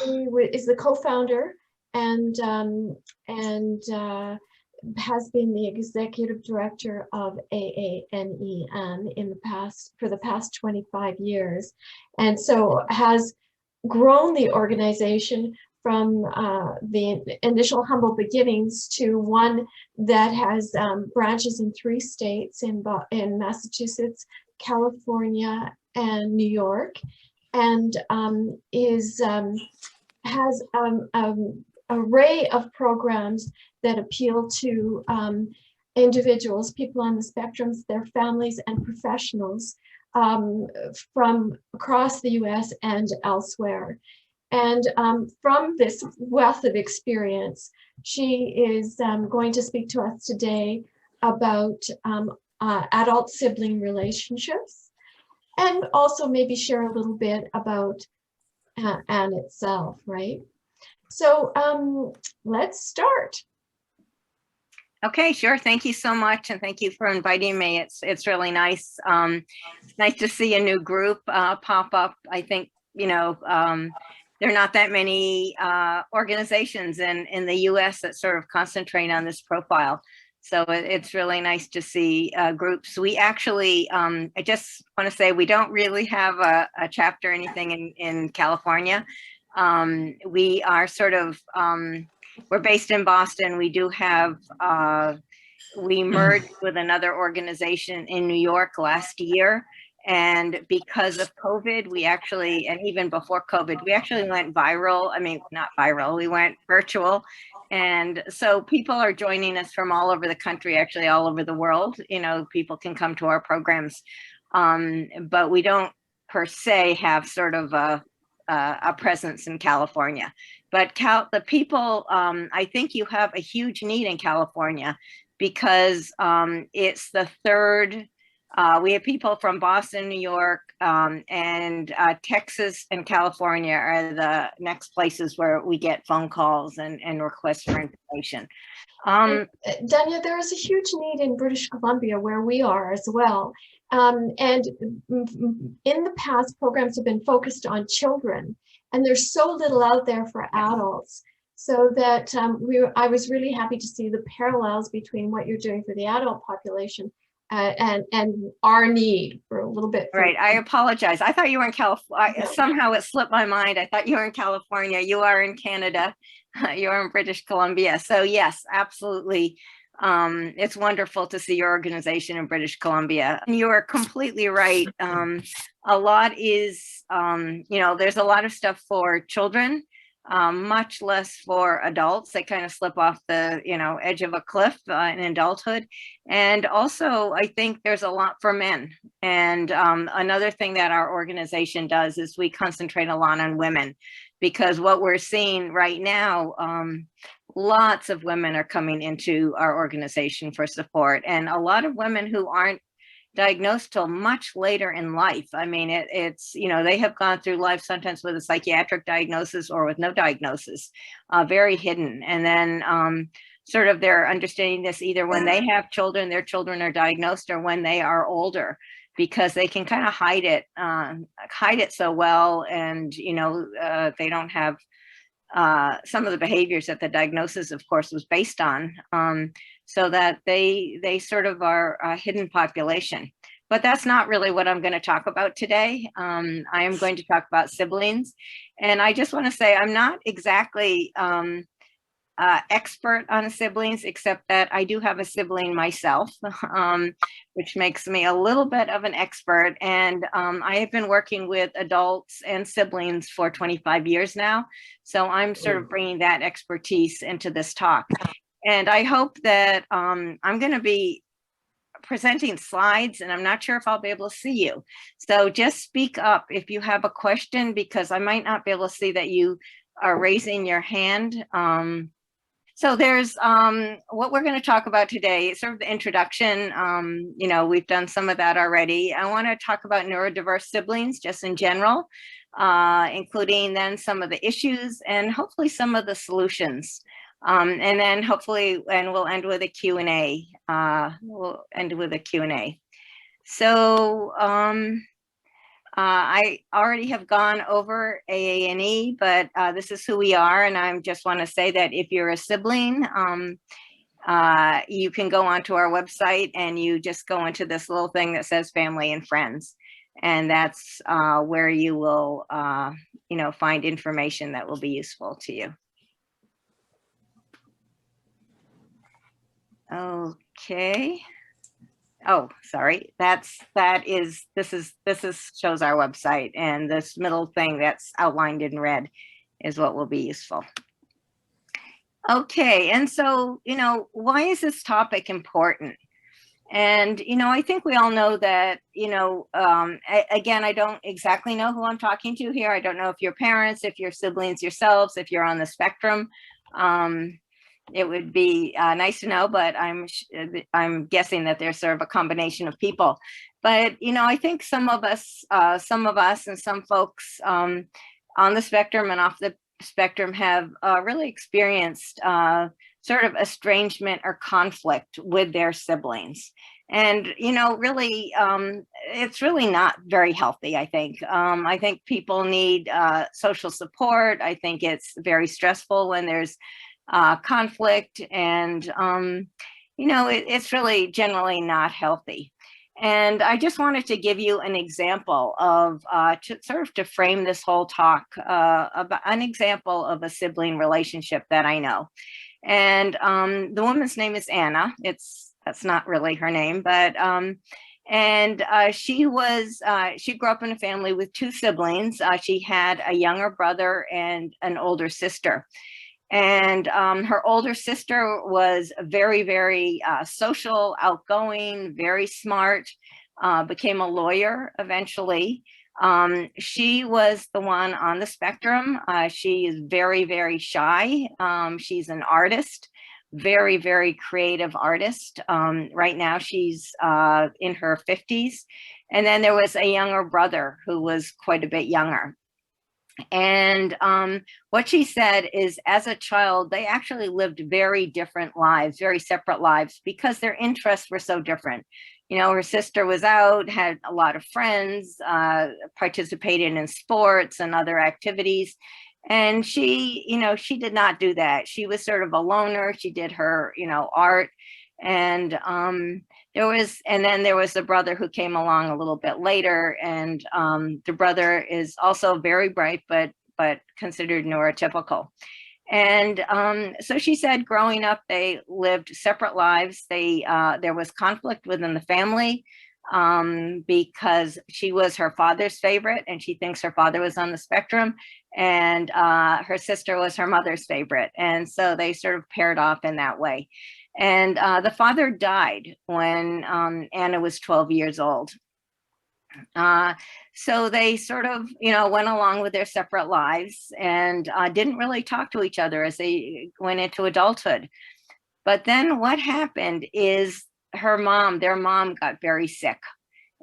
is the co-founder and has been the executive director of AANEN for the past 25 years, and so has grown the organization from the initial humble beginnings to one that has branches in 3 states, in Massachusetts, California, and New York, and has an array of programs that appeal to individuals, people on the spectrums, their families, and professionals from across the US and elsewhere. And from this wealth of experience, she is going to speak to us today about adult-sibling relationships, and also maybe share a little bit about AANE itself, right? So let's start. Okay, sure. Thank you so much, and thank you for inviting me. It's really nice. It's nice to see a new group pop up. I think, you know, there are not that many organizations in the U.S. that sort of concentrate on this profile. So it's really nice to see groups. We actually, I just want to say, we don't really have a chapter or anything in California. We are sort of, we're based in Boston. We do have, we merged with another organization in New York last year. And because of COVID, we actually, and even before COVID, we actually went viral. I mean, not viral, we went virtual. And so people are joining us from all over the country, actually all over the world. You know, people can come to our programs, but we don't per se have sort of a presence in California. But the people, I think you have a huge need in California, because it's the third. We have people from Boston, New York, and Texas and California are the next places where we get phone calls and requests for information. Dania, there is a huge need in British Columbia, where we are as well. And in the past, programs have been focused on children, and there's so little out there for adults. So that I was really happy to see the parallels between what you're doing for the adult population and our need for a little bit. Right. I apologize. I thought you were in California. No. Somehow it slipped my mind. I thought you were in California. You are in Canada. You are in British Columbia. So yes, absolutely. It's wonderful to see your organization in British Columbia. And you are completely right. A lot is, you know, there's a lot of stuff for children. Much less for adults. They kind of slip off the, you know, edge of a cliff in adulthood. And also, I think there's a lot for men. And another thing that our organization does is we concentrate a lot on women, because what we're seeing right now, lots of women are coming into our organization for support, and a lot of women who aren't diagnosed till much later in life. I mean, it's, you know, they have gone through life sometimes with a psychiatric diagnosis or with no diagnosis, very hidden. And then sort of they're understanding this either when they have children, their children are diagnosed, or when they are older, because they can kind of hide it so well. And, you know, they don't have some of the behaviors that the diagnosis, of course, was based on. So that they sort of are a hidden population. But that's not really what I'm going to talk about today. I am going to talk about siblings. And I just want to say I'm not exactly expert on siblings, except that I do have a sibling myself, which makes me a little bit of an expert. And I have been working with adults and siblings for 25 years now. So I'm sort of bringing that expertise into this talk. And I hope that I'm going to be presenting slides, and I'm not sure if I'll be able to see you. So just speak up if you have a question, because I might not be able to see that you are raising your hand. So there's what we're going to talk about today, sort of the introduction. You know, we've done some of that already. I want to talk about neurodiverse siblings just in general, including then some of the issues and hopefully some of the solutions. And then hopefully, and we'll end with a Q&A. We'll end with a Q&A. So I already have gone over AANE, but this is who we are. And I just want to say that if you're a sibling, you can go onto our website and you just go into this little thing that says family and friends. And that's where you will, find information that will be useful to you. Okay. Oh, sorry. This shows our website, and this middle thing that's outlined in red is what will be useful. Okay, and so, why is this topic important? And, I think we all know that, again, I don't exactly know who I'm talking to here. I don't know if you're parents, if you're siblings yourselves, if you're on the spectrum. It would be nice to know, but I'm guessing that there's sort of a combination of people. But, I think some of us and some folks on the spectrum and off the spectrum have really experienced sort of estrangement or conflict with their siblings. And, really, it's really not very healthy, I think. I think people need social support. I think it's very stressful when there's conflict, and, it's really generally not healthy. And I just wanted to give you an example of, to frame this whole talk, about an example of a sibling relationship that I know. And the woman's name is Anna. That's not really her name, but she grew up in a family with two siblings. She had a younger brother and an older sister. And her older sister was very, very social, outgoing, very smart, became a lawyer eventually. She was the one on the spectrum. She is very, very shy. She's an artist, very, very creative artist. Right now she's in her 50s. And then there was a younger brother who was quite a bit younger. And what she said is, as a child, they actually lived very different lives, very separate lives, because their interests were so different. Her sister was out, had a lot of friends, participated in sports and other activities. And she did not do that. She was sort of a loner. She did her, art. And then there was the brother who came along a little bit later, and the brother is also very bright, but considered neurotypical. And so she said, growing up, they lived separate lives. There was conflict within the family because she was her father's favorite, and she thinks her father was on the spectrum, and her sister was her mother's favorite. And so they sort of paired off in that way. And the father died when Anna was 12 years old. So they sort of, went along with their separate lives and didn't really talk to each other as they went into adulthood. But then what happened is their mom got very sick,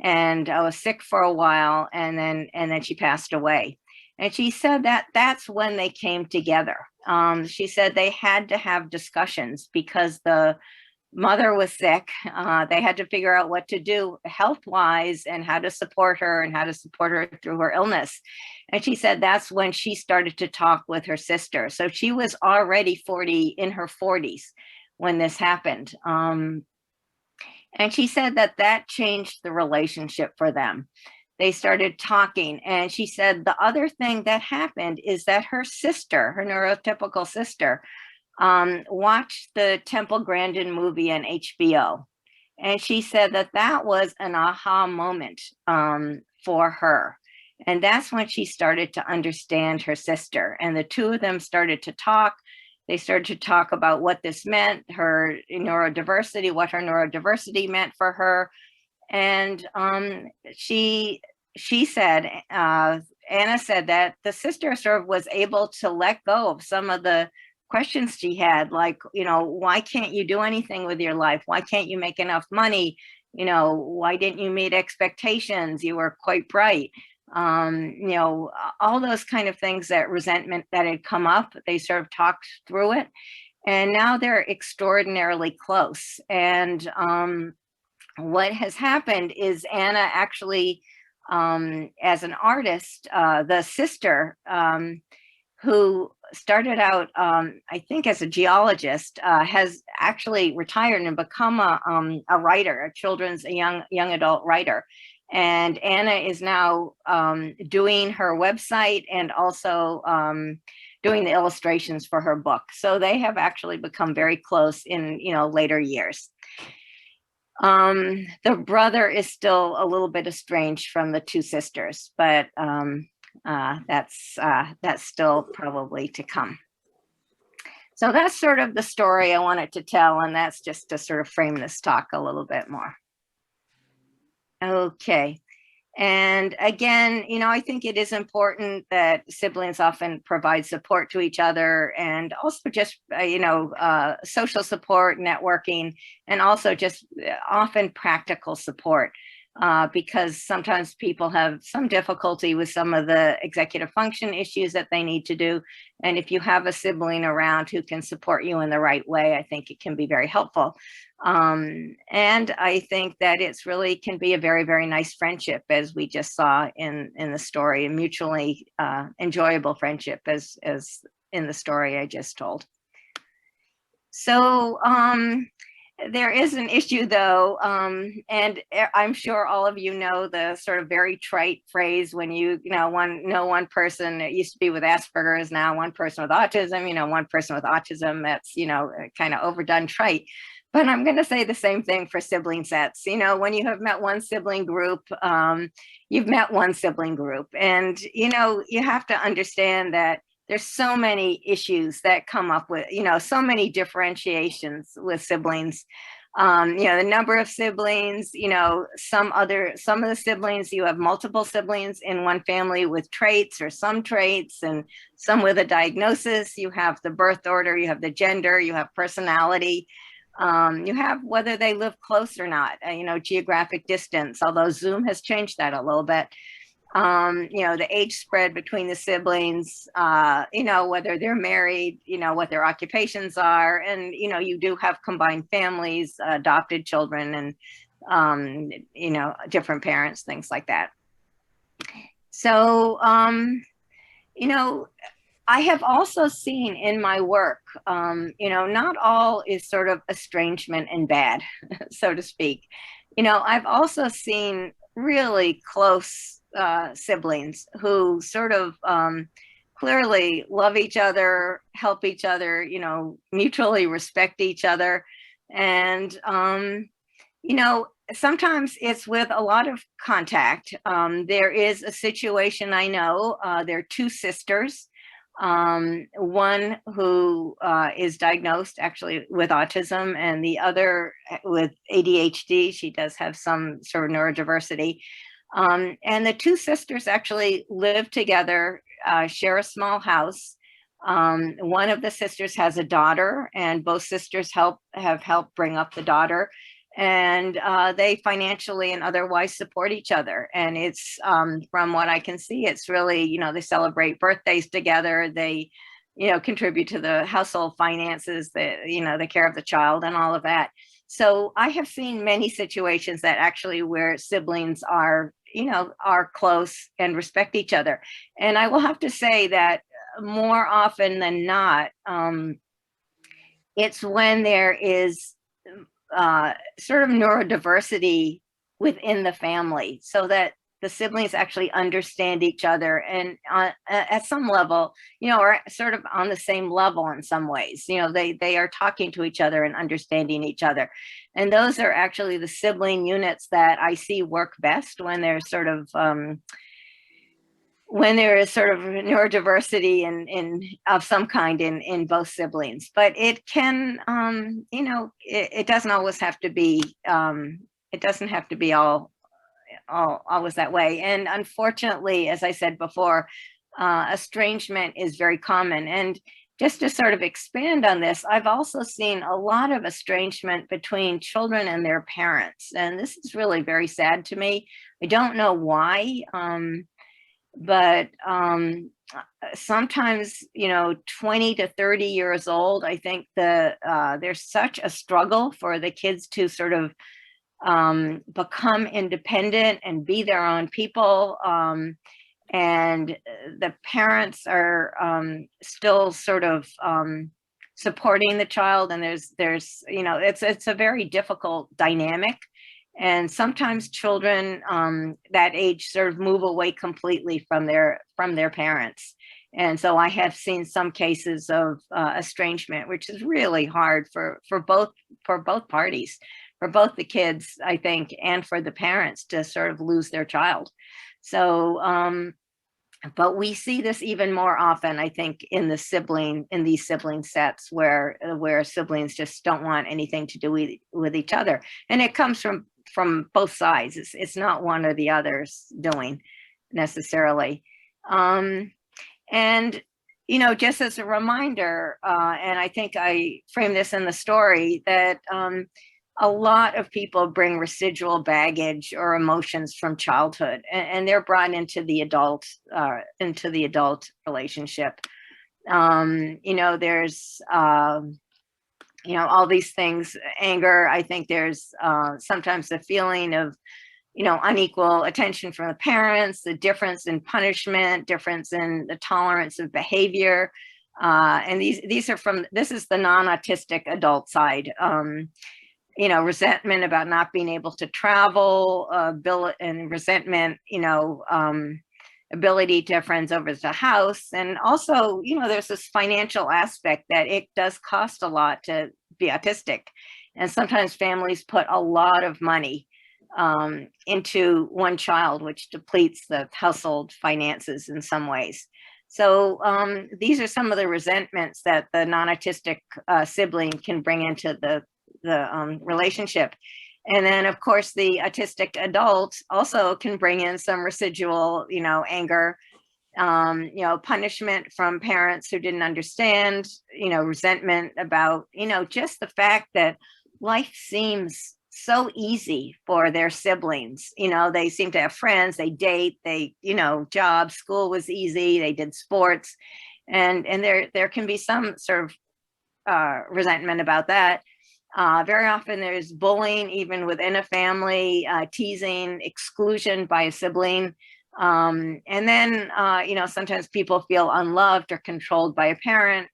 and was sick for a while, and then she passed away. And she said that that's when they came together. She said they had to have discussions because the mother was sick. They had to figure out what to do health-wise and how to support her through her illness. And she said that's when she started to talk with her sister. So she was already in her 40s when this happened. And she said that changed the relationship for them. They started talking, and she said the other thing that happened is that her sister, her neurotypical sister, watched the Temple Grandin movie on HBO. And she said that was an aha moment for her. And that's when she started to understand her sister. And the two of them started to talk. They started to talk about what this meant, her neurodiversity, what her neurodiversity meant for her. And she said, Anna said that the sister sort of was able to let go of some of the questions she had, like, why can't you do anything with your life? Why can't you make enough money? Why didn't you meet expectations? You were quite bright. All those kind of things, that resentment that had come up, they sort of talked through it. And now they're extraordinarily close. And what has happened is Anna actually as an artist. The sister who started out, I think, as a geologist, has actually retired and become a writer, a young adult writer. And Anna is now doing her website and also doing the illustrations for her book. So they have actually become very close in later years. The brother is still a little bit estranged from the two sisters, but that's still probably to come. So that's sort of the story I wanted to tell, and that's just to sort of frame this talk a little bit more. Okay. And again, I think it is important that siblings often provide support to each other, and also just, social support, networking, and also just often practical support, because sometimes people have some difficulty with some of the executive function issues that they need to do. And if you have a sibling around who can support you in the right way, I think it can be very helpful. And I think that it's really can be a very, very nice friendship, as we just saw in the story, a mutually enjoyable friendship as in the story I just told. So there is an issue though, and I'm sure all of you know the sort of very trite phrase when one person, it used to be with Asperger's, now one person with autism, one person with autism, that's, kind of overdone trite. But I'm going to say the same thing for sibling sets. When you have met one sibling group, you've met one sibling group. And, you have to understand that there's so many issues that come up with, so many differentiations with siblings. The number of siblings, some of the siblings, you have multiple siblings in one family with traits or some traits, and some with a diagnosis. You have the birth order, you have the gender, you have personality. You have whether they live close or not, geographic distance, although Zoom has changed that a little bit. The age spread between the siblings, whether they're married, what their occupations are. And, you do have combined families, adopted children, and, different parents, things like that. So, I have also seen in my work, not all is sort of estrangement and bad, so to speak. I've also seen really close siblings who sort of clearly love each other, help each other, mutually respect each other. And, sometimes it's with a lot of contact. There is a situation I know, there are two sisters. One who is diagnosed actually with autism, and the other with ADHD. She does have some sort of neurodiversity. And the two sisters actually live together, share a small house. One of the sisters has a daughter, and both sisters have helped bring up the daughter. And they financially and otherwise support each other. And it's, from what I can see, it's really, they celebrate birthdays together. They, contribute to the household finances, the care of the child and all of that. So I have seen many situations that actually where siblings are, are close and respect each other. And I will have to say that more often than not, it's when there is sort of neurodiversity within the family, so that the siblings actually understand each other, and at some level, or sort of on the same level in some ways, they are talking to each other and understanding each other. And those are actually the sibling units that I see work best, when there's sort of when there is sort of neurodiversity of some kind in both siblings. But it can, it doesn't always have to be, it doesn't have to be always that way. And unfortunately, as I said before, estrangement is very common. And just to sort of expand on this, I've also seen a lot of estrangement between children and their parents. And this is really very sad to me. I don't know why. But sometimes, 20 to 30 years old, I think there's such a struggle for the kids to sort of become independent and be their own people. And the parents are still sort of supporting the child, and there's you know, it's a very difficult dynamic. And sometimes children that age sort of move away completely from their parents. And so I have seen some cases of estrangement, which is really hard for both parties, for both the kids, I think, and for the parents to sort of lose their child. So but we see this even more often, I think, in these sibling sets where siblings just don't want anything to do with each other. And it comes from both sides. It's not one or the other's doing necessarily. And, you know, just as a reminder, and I think I framed this in the story, that a lot of people bring residual baggage or emotions from childhood, and they're brought into the adult relationship. You know, there's you know, all these things, anger. I think there's sometimes a feeling of, you know, unequal attention from the parents, the difference in punishment, difference in the tolerance of behavior. And these are this is the non-autistic adult side. You know, resentment about not being able to travel, and resentment, you know, ability to have friends over to the house. And also, you know, there's this financial aspect that it does cost a lot to be autistic. And sometimes families put a lot of money into one child, which depletes the household finances in some ways. So these are some of the resentments that the non-autistic sibling can bring into the relationship. And then, of course, the autistic adult also can bring in some residual, you know, anger, you know, punishment from parents who didn't understand, you know, resentment about, you know, just the fact that life seems so easy for their siblings. You know, they seem to have friends, they date, they, you know, job, school was easy, they did sports, and there can be some sort of resentment about that. Very often there's bullying, even within a family, teasing, exclusion by a sibling. And then, you know, sometimes people feel unloved or controlled by a parent.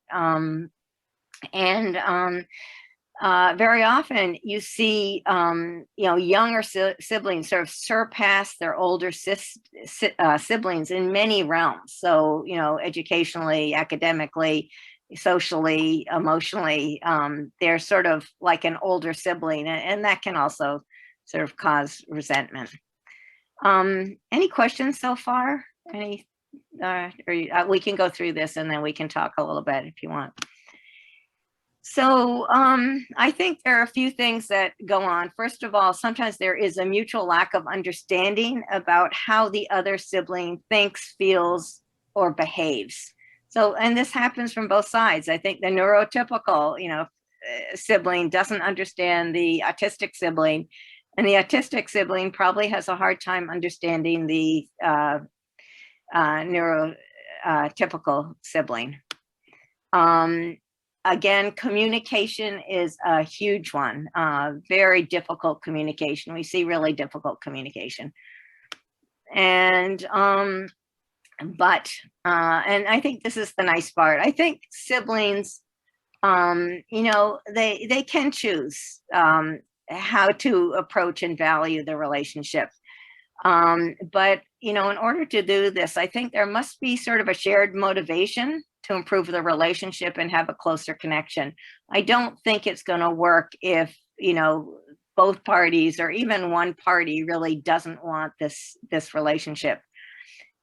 Very often you see, you know, younger siblings sort of surpass their older siblings in many realms. So, you know, educationally, academically, socially, emotionally, they're sort of like an older sibling, and that can also sort of cause resentment. Any questions so far? Any, we can go through this and then we can talk a little bit if you want. So I think there are a few things that go on. First of all, sometimes there is a mutual lack of understanding about how the other sibling thinks, feels, or behaves. So, and this happens from both sides. I think the neurotypical, you know, sibling doesn't understand the autistic sibling, and the autistic sibling probably has a hard time understanding the neurotypical sibling. Again, communication is a huge one, very difficult communication. We see really difficult communication. And I think this is the nice part. I think siblings, you know, they can choose how to approach and value the relationship. But, you know, in order to do this, I think there must be sort of a shared motivation to improve the relationship and have a closer connection. I don't think it's going to work if, you know, both parties or even one party really doesn't want this relationship.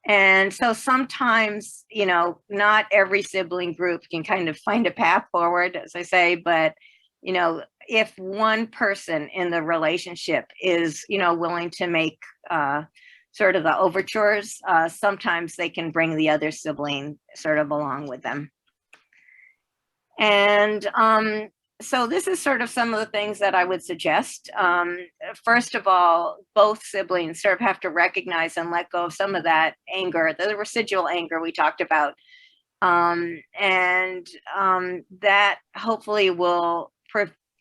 And so sometimes, you know, not every sibling group can kind of find a path forward, as I say, but, you know, if one person in the relationship is, you know, willing to make sort of the overtures, sometimes they can bring the other sibling sort of along with them. And so this is sort of some of the things that I would suggest. First of all, both siblings sort of have to recognize and let go of some of that anger, the residual anger we talked about. That hopefully will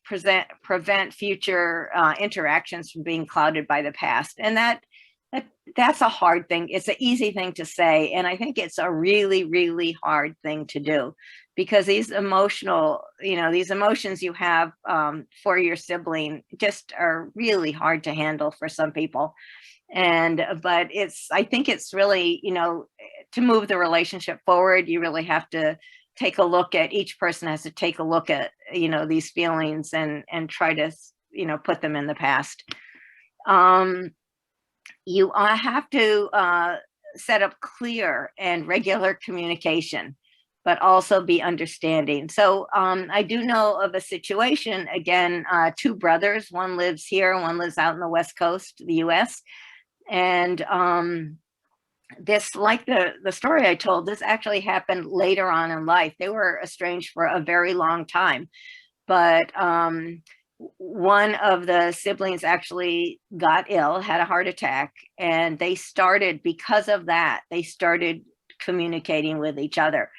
prevent future interactions from being clouded by the past. And that's a hard thing. It's an easy thing to say, and I think it's a really, really hard thing to do, because these emotions you have for your sibling just are really hard to handle for some people. But I think it's really, to move the relationship forward, you really have to take a look at, each person has to take a look at, these feelings and try to, put them in the past. You have to set up clear and regular communication, but also be understanding. So I do know of a situation, again, two brothers, one lives here, one lives out in the West Coast, the US. And this, like the story I told, this actually happened later on in life. They were estranged for a very long time, but one of the siblings actually got ill, had a heart attack, and because of that, they started communicating with each other.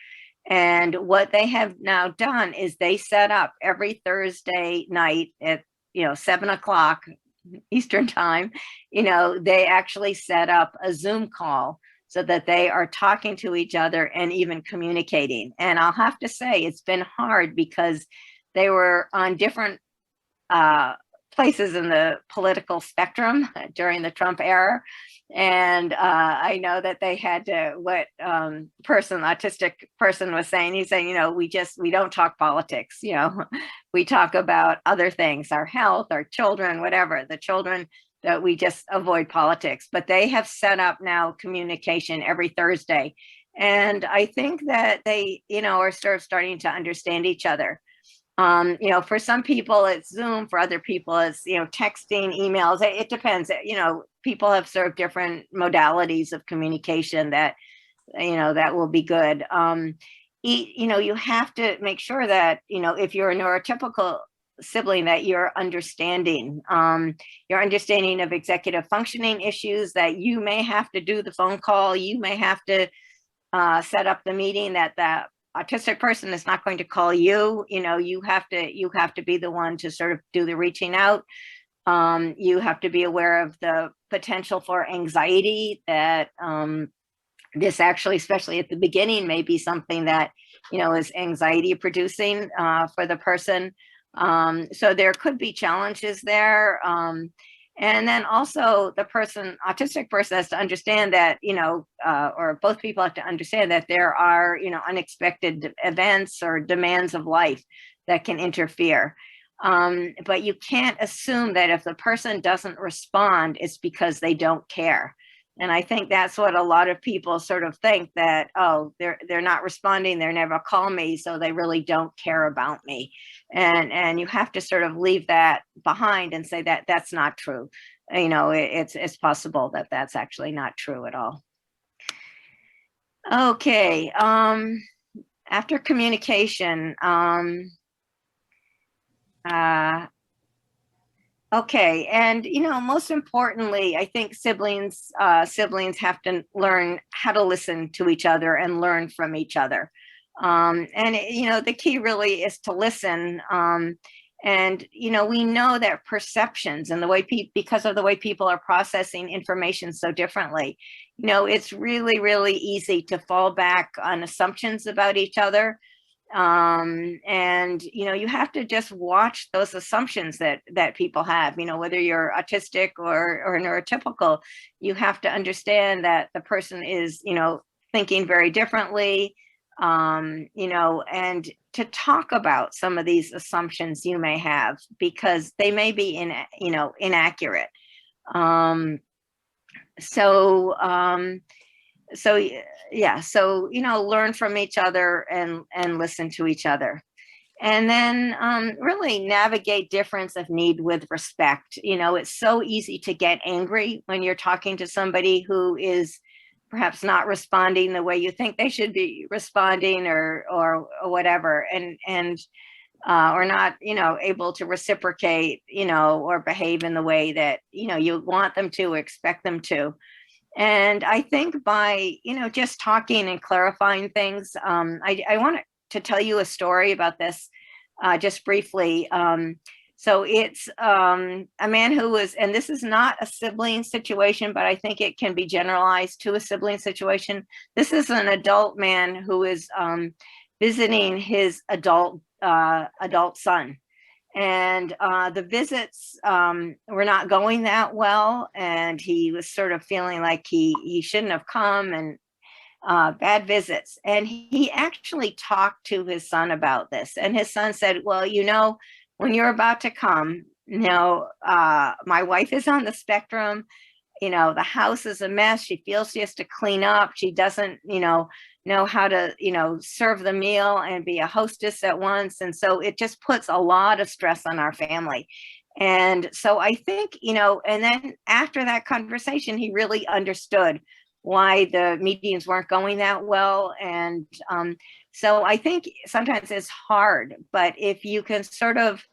And what they have now done is they set up every Thursday night at 7 o'clock Eastern time, they actually set up a Zoom call so that they are talking to each other and even communicating. And I'll have to say, it's been hard because they were on different places in the political spectrum during the Trump era. And I know that they had to, autistic person was saying, he's saying, we don't talk politics, we talk about other things, our health, our children, whatever, the children, that we just avoid politics. But they have set up now communication every Thursday. And I think that they, are sort of starting to understand each other. For some people it's Zoom, for other people it's, texting, emails, it depends. People have sort of different modalities of communication that, that will be good. You have to make sure that, if you're a neurotypical sibling, that you're understanding of executive functioning issues, that you may have to do the phone call, you may have to set up the meeting, that the autistic person is not going to call you. You have to be the one to sort of do the reaching out. You have to be aware of the potential for anxiety, that this actually, especially at the beginning, may be something that, is anxiety producing for the person. So there could be challenges there. And then also the autistic person has to understand that, or both people have to understand that there are, unexpected events or demands of life that can interfere. But you can't assume that if the person doesn't respond, it's because they don't care. And I think that's what a lot of people sort of think, that, oh, they're not responding, they're never call me, so they really don't care about me. And you have to sort of leave that behind and say that that's not true. It's possible that that's actually not true at all. Okay, after communication, okay, and most importantly, I think siblings have to learn how to listen to each other and learn from each other. The key really is to listen. And we know that perceptions and the way because of the way people are processing information so differently, it's really, really easy to fall back on assumptions about each other. You have to just watch those assumptions that people have, whether you're autistic or neurotypical. You have to understand that the person is, thinking very differently, and to talk about some of these assumptions you may have, because they may be inaccurate. So learn from each other and listen to each other. And then really navigate difference of need with respect. It's so easy to get angry when you're talking to somebody who is perhaps not responding the way you think they should be responding, or whatever, and or not, able to reciprocate, or behave in the way that, you want them to, expect them to. And I think by, just talking and clarifying things, I want to tell you a story about this just briefly. So it's a man who was, and this is not a sibling situation, but I think it can be generalized to a sibling situation. This is an adult man who is visiting his adult son. And the visits were not going that well. And he was sort of feeling like he shouldn't have come, and bad visits. And he actually talked to his son about this. And his son said, well, you know, when you're about to come, you know, my wife is on the spectrum. You know, the house is a mess. She feels she has to clean up. She doesn't, you know how to, you know, serve the meal and be a hostess at once. And so it just puts a lot of stress on our family. And so I think, you know, and then after that conversation, he really understood why the meetings weren't going that well. And so I think sometimes it's hard, but if you can sort of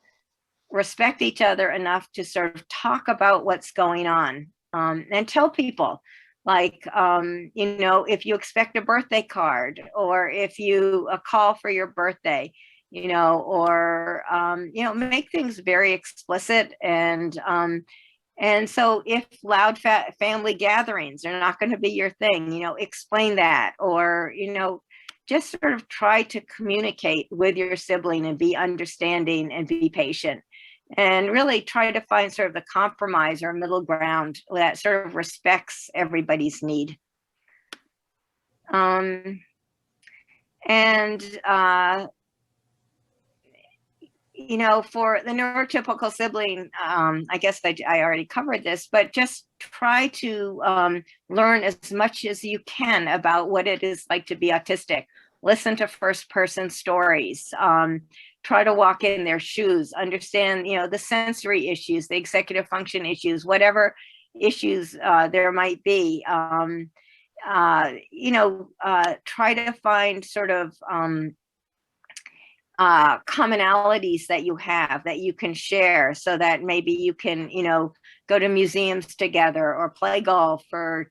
respect each other enough to sort of talk about what's going on, and tell people, like, you know, if you expect a birthday card, or if you a call for your birthday, you know, or you know, make things very explicit. And so if loud family gatherings are not going to be your thing, you know, explain that, or, you know, just sort of try to communicate with your sibling and be understanding and be patient, and really try to find sort of the compromise or middle ground that sort of respects everybody's need. You know, for the neurotypical sibling, I guess I already covered this, but just try to learn as much as you can about what it is like to be autistic. Listen to first person stories. Try to walk in their shoes, understand, you know, the sensory issues, the executive function issues, whatever issues there might be. You know, try to find sort of commonalities that you have that you can share, so that maybe you can, you know, go to museums together, or play golf, or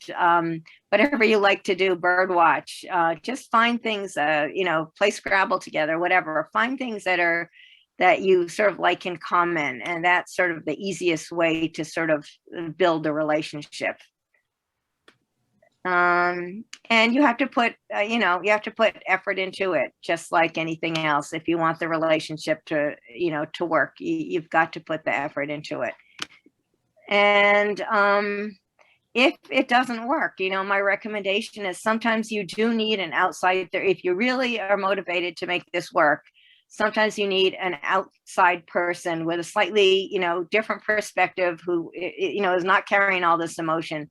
whatever you like to do, bird watch. Just find things, you know, play Scrabble together, whatever. Find things that you sort of like in common, and that's sort of the easiest way to sort of build a relationship. And you have to put, you know, you have to put effort into it, just like anything else. If you want the relationship to, you know, to work, you've got to put the effort into it. And if it doesn't work, you know, my recommendation is sometimes you do need an outside, if you really are motivated to make this work, sometimes you need an outside person with a slightly, you know, different perspective, who, you know, is not carrying all this emotion,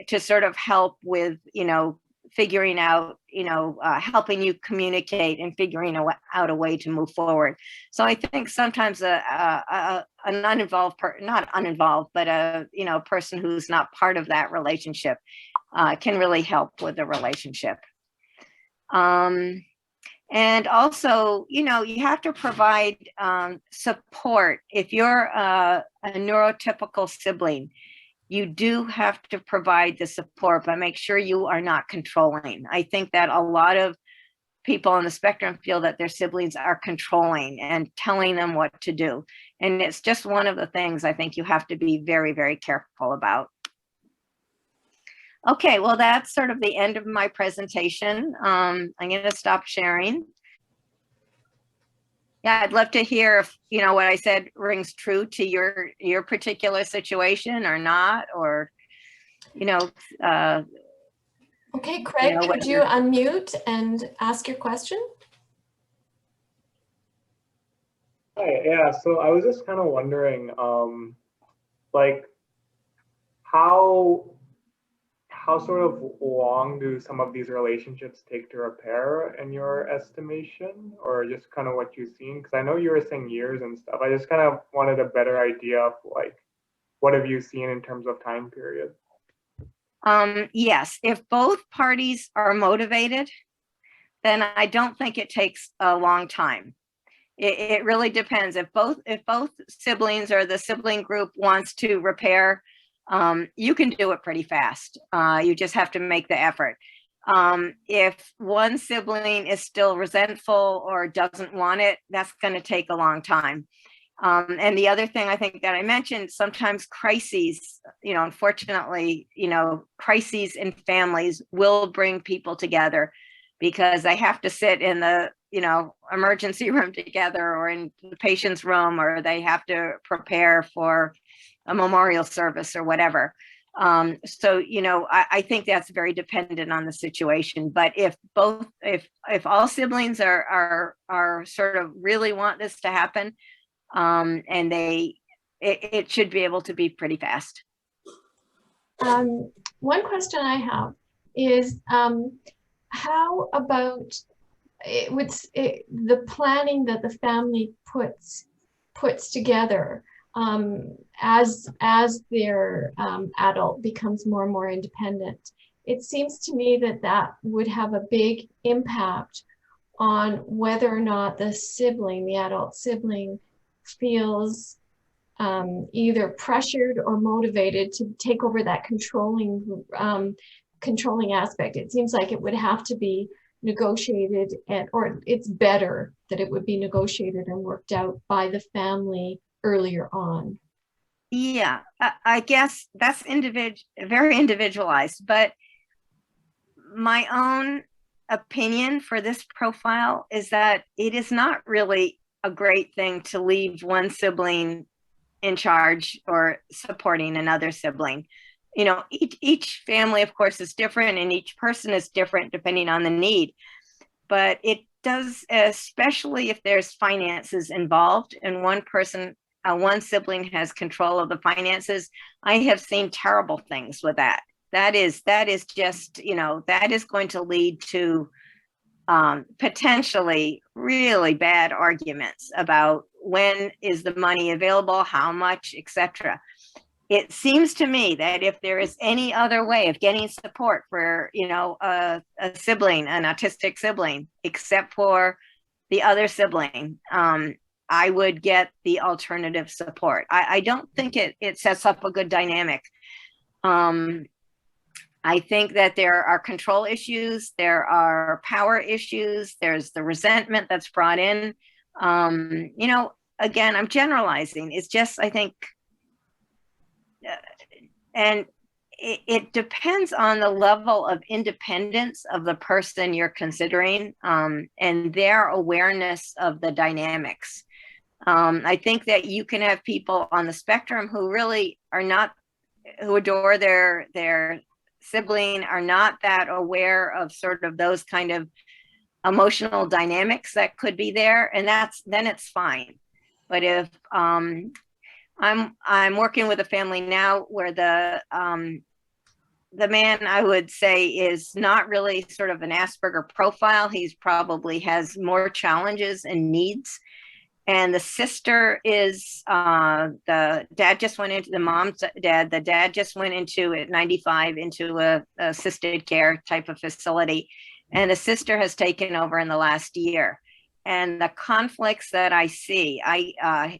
to sort of help with, you know, figuring out, you know, helping you communicate and figuring out a way to move forward. So I think sometimes an uninvolved, not uninvolved, but a, you know, person who's not part of that relationship can really help with the relationship. And also, you know, you have to provide support. If you're a neurotypical sibling, you do have to provide the support, but make sure you are not controlling. I think that a lot of people on the spectrum feel that their siblings are controlling and telling them what to do. And it's just one of the things I think you have to be very, very careful about. Okay, well, that's sort of the end of my presentation. I'm going to stop sharing. Yeah, I'd love to hear if, you know, what I said rings true to your particular situation or not, or, you know. Okay, Craig, you know, could you unmute and ask your question? Hi, yeah, so I was just kind of wondering, like, how sort of long do some of these relationships take to repair in your estimation, or just kind of what you've seen? Because I know you were saying years and stuff. I just kind of wanted a better idea of, like, what have you seen in terms of time period? Yes, if both parties are motivated, then I don't think it takes a long time. It really depends. If both siblings or the sibling group wants to repair, you can do it pretty fast. You just have to make the effort. If one sibling is still resentful or doesn't want it, that's going to take a long time. And the other thing I think that I mentioned, sometimes crises, unfortunately, crises in families will bring people together because they have to sit in the, emergency room together or in the patient's room, or they have to prepare for a memorial service or whatever. So, I think that's very dependent on the situation. But if all siblings are sort of really want this to happen, and it should be able to be pretty fast. One question I have is how about the planning that the family puts together as their adult becomes more and more independent? It seems to me that would have a big impact on whether or not the adult sibling, feels either pressured or motivated to take over that controlling aspect. It seems like it would have to be negotiated, or it's better that it would be negotiated and worked out by the family earlier on. Yeah, I guess that's very individualized, but my own opinion for this profile is that it is not really a great thing to leave one sibling in charge or supporting another sibling. Each family, of course, is different, and each person is different depending on the need. But it does, especially if there's finances involved and one sibling has control of the finances. I have seen terrible things with that. That is just, that is going to lead to potentially really bad arguments about when is the money available, how much, etc. It seems to me that if there is any other way of getting support for, a sibling, an autistic sibling, except for the other sibling, I would get the alternative support. I don't think it sets up a good dynamic. I think that there are control issues, there are power issues, there's the resentment that's brought in. Again, I'm generalizing. It's just, I think, and it depends on the level of independence of the person you're considering, and their awareness of the dynamics. I think that you can have people on the spectrum who really are not, who adore their sibling, are not that aware of sort of those kind of emotional dynamics that could be there, and then it's fine. But if I'm working with a family now where the man, I would say, is not really sort of an Asperger profile. He's probably has more challenges and needs. And the sister is, the dad just went into, the mom's dad, the dad just went into at 95 into a assisted care type of facility. And the sister has taken over in the last year. And the conflicts that I see, the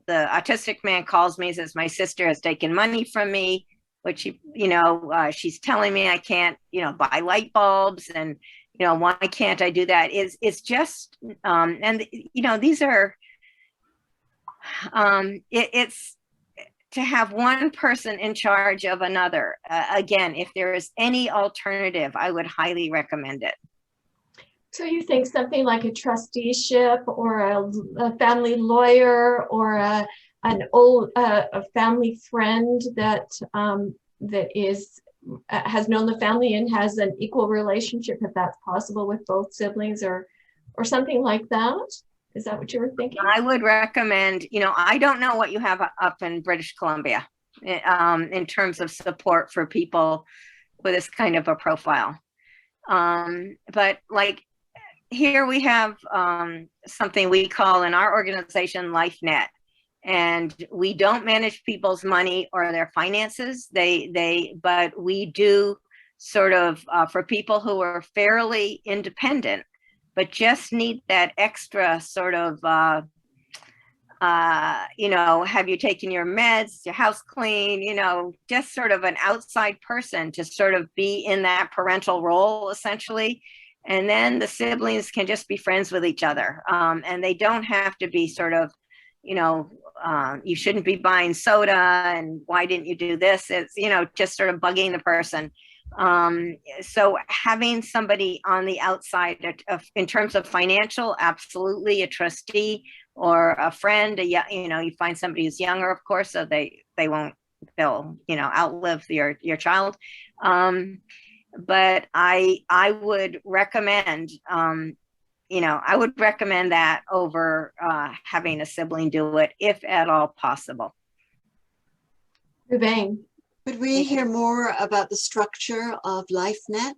autistic man calls me and says, my sister has taken money from me, which, she's telling me I can't, buy light bulbs, and, why can't I do that? It's just, and, these are, it's to have one person in charge of another. Again, if there is any alternative, I would highly recommend it. So you think something like a trusteeship or a family lawyer or a family friend that has known the family and has an equal relationship, if that's possible, with both siblings, or something like that? Is that what you were thinking? I would recommend, I don't know what you have up in British Columbia in terms of support for people with this kind of a profile. But like, here we have something we call in our organization LifeNet, and we don't manage people's money or their finances. But we do sort of for people who are fairly independent, but just need that extra sort of, have you taken your meds, your house clean, just sort of an outside person to sort of be in that parental role, essentially. And then the siblings can just be friends with each other. And they don't have to be sort of, you shouldn't be buying soda, and why didn't you do this? It's, just sort of bugging the person. So having somebody on the outside in terms of financial, absolutely, a trustee or a friend, you find somebody who's younger, of course, so they'll outlive your child. But I would recommend, I would recommend that over having a sibling do it, if at all possible. Ruvain. Could we hear more about the structure of LifeNet?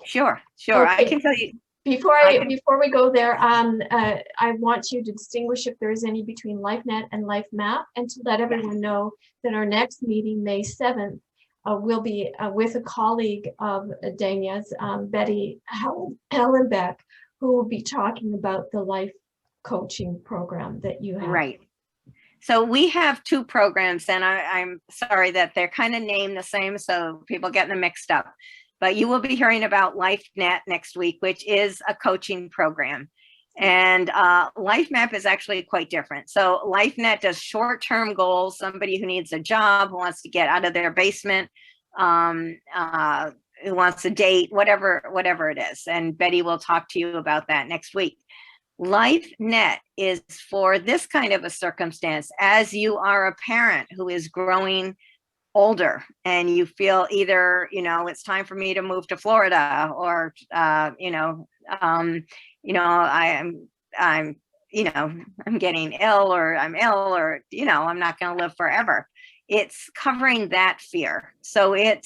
Sure. Okay. I can tell you. Before we go there, I want you to distinguish if there is any between LifeNet and LifeMap, and to let everyone know that our next meeting, May 7th, will be with a colleague of Dania's, Betty Hallenbeck, who will be talking about the life coaching program that you have. Right. So we have two programs, and I'm sorry that they're kind of named the same, so people get them mixed up. But you will be hearing about LifeNet next week, which is a coaching program. And LifeMap is actually quite different. So LifeNet does short-term goals, somebody who needs a job, who wants to get out of their basement, who wants a date, whatever it is. And Betty will talk to you about that next week. LifeNet is for this kind of a circumstance, as you are a parent who is growing older and you feel either, it's time for me to move to Florida, or, I'm getting ill, or I'm ill, or, I'm not going to live forever. It's covering that fear. So it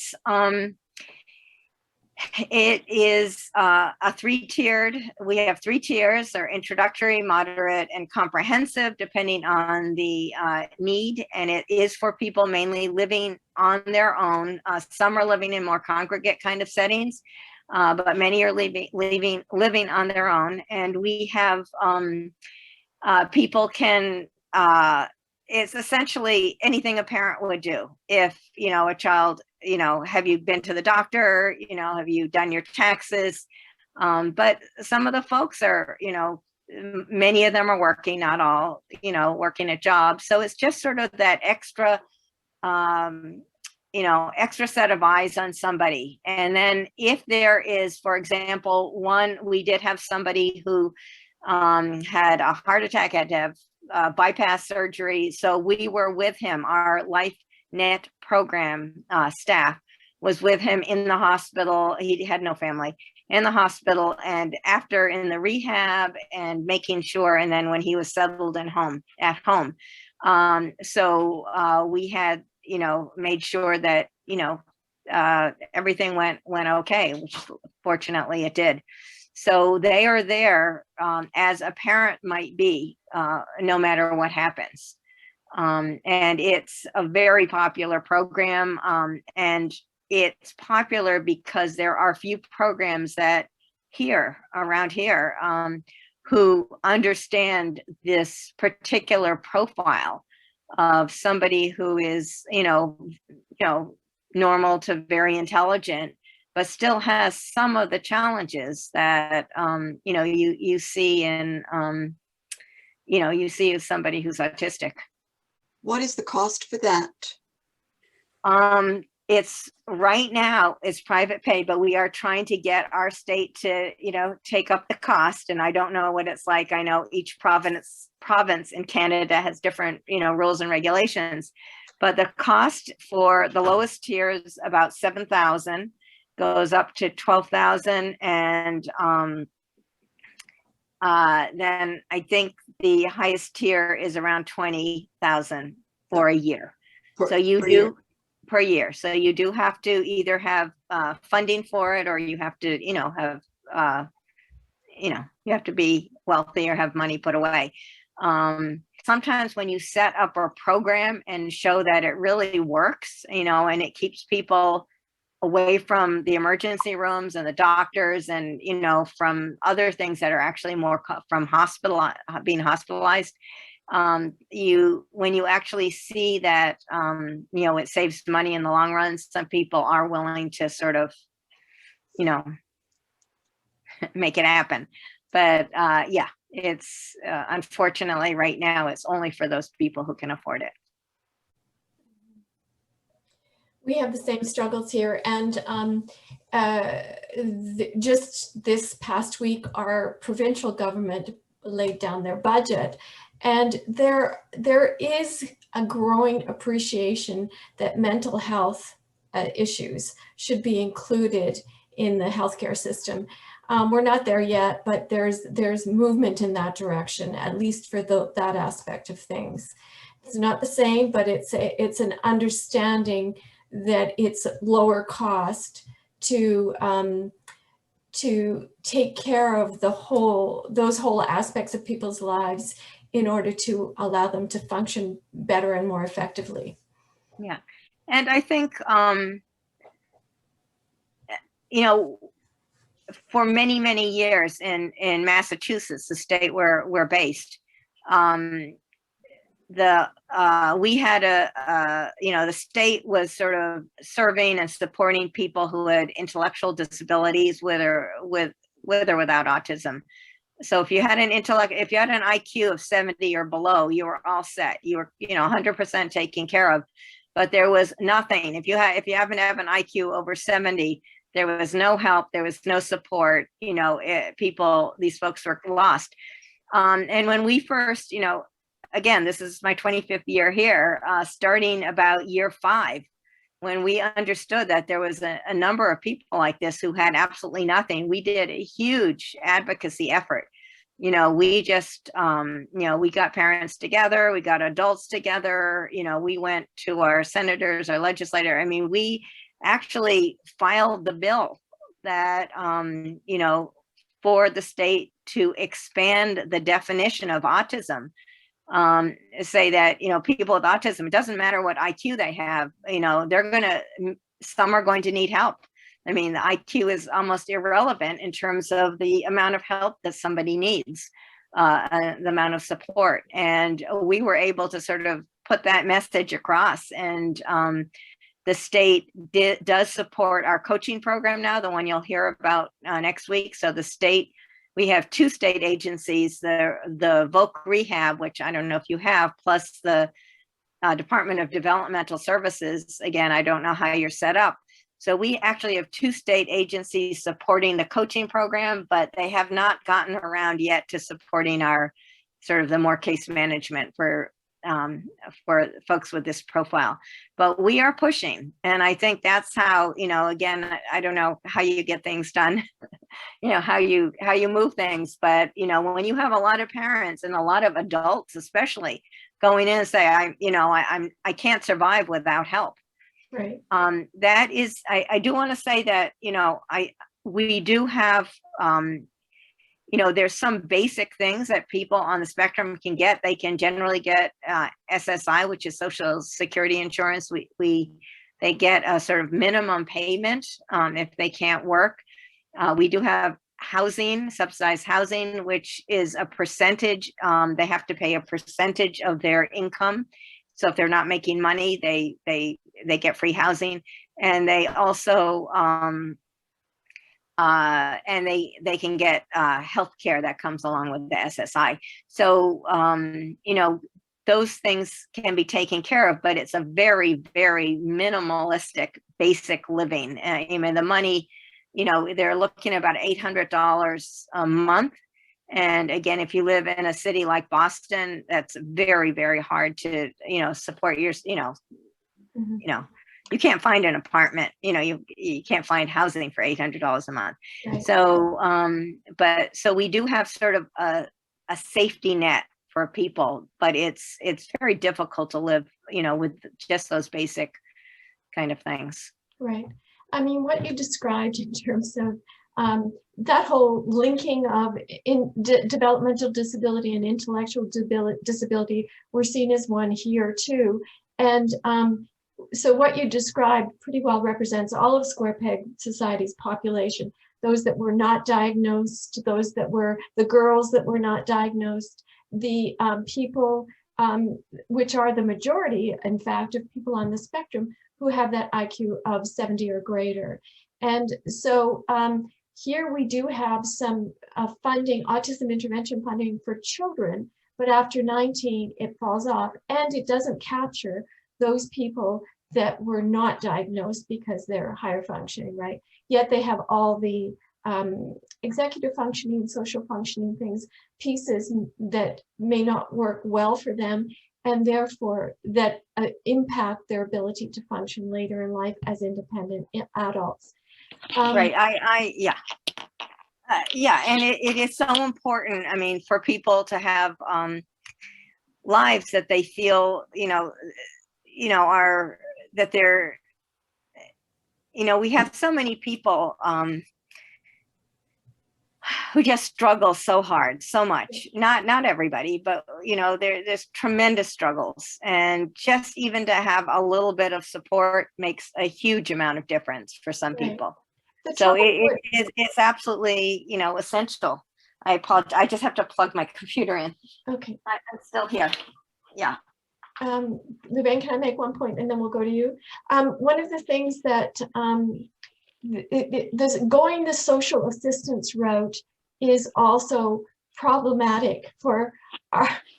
is a three-tiered. We have 3 tiers: or introductory, moderate, and comprehensive, depending on the need. And it is for people mainly living on their own. Some are living in more congregate kind of settings, but many are living on their own. And we have people can. It's essentially anything a parent would do. If, a child, have you been to the doctor? Have you done your taxes? But some of the folks are, many of them are working, not all, working a job. So it's just sort of that extra, extra set of eyes on somebody. And then if there is, for example, we did have somebody who had a heart attack, had to have bypass surgery. So we were with him. Our LifeNet program staff was with him in the hospital. He had no family in the hospital, and after in the rehab, and making sure, and then when he was settled at home. So we had, made sure that, everything went okay, which fortunately it did. So they are there as a parent might be, no matter what happens. And it's a very popular program. And it's popular because there are few programs that around here who understand this particular profile of somebody who is, normal to very intelligent, but still has some of the challenges that, you see in, you see as somebody who's autistic. What is the cost for that? It's right now it's private pay, but we are trying to get our state to, take up the cost. And I don't know what it's like. I know each province in Canada has different, rules and regulations, but the cost for the lowest tier is about $7,000. Goes up to 12,000, and then I think the highest tier is around 20,000 for a year. So you do per year. So you do have to either have funding for it, or you have to, have, you have to be wealthy or have money put away. Sometimes when you set up a program and show that it really works, and it keeps people away from the emergency rooms and the doctors, and from other things that are actually more from being hospitalized, when you actually see that it saves money in the long run, some people are willing to sort of make it happen. But yeah, it's unfortunately right now, it's only for those people who can afford it. We have the same struggles here, and just this past week, our provincial government laid down their budget, and there is a growing appreciation that mental health issues should be included in the healthcare system. We're not there yet, but there's movement in that direction, at least for that aspect of things. It's not the same, but it's an understanding that it's lower cost to take care of those whole aspects of people's lives in order to allow them to function better and more effectively. Yeah, and I think you know, for many, many years in Massachusetts, the state where we're based, we had the state was sort of serving and supporting people who had intellectual disabilities with or without autism. So if you had an IQ of 70 or below, you were all set. You were 100% taken care of. But there was nothing. If you happen to have an IQ over 70, there was no help. There was no support. These folks were lost. And when we first, again, this is my 25th year here, starting about year 5, when we understood that there was a number of people like this who had absolutely nothing, we did a huge advocacy effort. We just, we got parents together, we got adults together, we went to our senators, our legislator. I mean, we actually filed the bill that, for the state to expand the definition of autism. Say that, people with autism, it doesn't matter what IQ they have, some are going to need help. I mean, the IQ is almost irrelevant in terms of the amount of help that somebody needs, the amount of support. And we were able to sort of put that message across. And the state does support our coaching program now, the one you'll hear about next week. So the state, we have 2 state agencies, the VOC Rehab, which I don't know if you have, plus the Department of Developmental Services. Again, I don't know how you're set up. So we actually have 2 state agencies supporting the coaching program, but they have not gotten around yet to supporting our sort of the more case management for folks with this profile. But we are pushing. And I think that's how, again, I don't know how you get things done, how you move things. But, when you have a lot of parents and a lot of adults, especially going in and say, I can't survive without help. Right. That is, I do want to say that, we do have, there's some basic things that people on the spectrum can get. They can generally get SSI, which is Social Security Insurance. They get a sort of minimum payment if they can't work. We do have housing, subsidized housing, which is a percentage. They have to pay a percentage of their income. So if they're not making money, they get free housing, and they also and they can get health care that comes along with the SSI. So those things can be taken care of, but it's a very, very minimalistic basic living. The money, they're looking at about $800 a month. And again, if you live in a city like Boston, that's very, very hard to, support your, you can't find an apartment, you can't find housing for $800 a month. Right. So, so we do have sort of a safety net for people, but it's very difficult to live, with just those basic kind of things. Right. I mean, what you described in terms of that whole linking of developmental disability and intellectual disability, we're seen as one here too. And so what you described pretty well represents all of Square Peg Society's population, those that were not diagnosed, those that were the girls that were not diagnosed, the people, which are the majority, in fact, of people on the spectrum who have that IQ of 70 or greater. And so Here we do have some funding, autism intervention funding for children, but after 19, it falls off, and it doesn't capture those people that were not diagnosed because they're higher functioning, right? Yet they have all the executive functioning, social functioning pieces that may not work well for them, and therefore that impact their ability to function later in life as independent adults. Right. Yeah. Yeah. And it is so important, I mean, for people to have lives that they feel, are, that they're, we have so many people who just struggle so hard, so much. Not everybody, but there's tremendous struggles, and just even to have a little bit of support makes a huge amount of difference for some people. So it's absolutely essential. I apologize. I just have to plug my computer in. Okay, I'm still here. Yeah. Lorraine, can I make one point and then we'll go to you? One of the things that going the social assistance route is also problematic for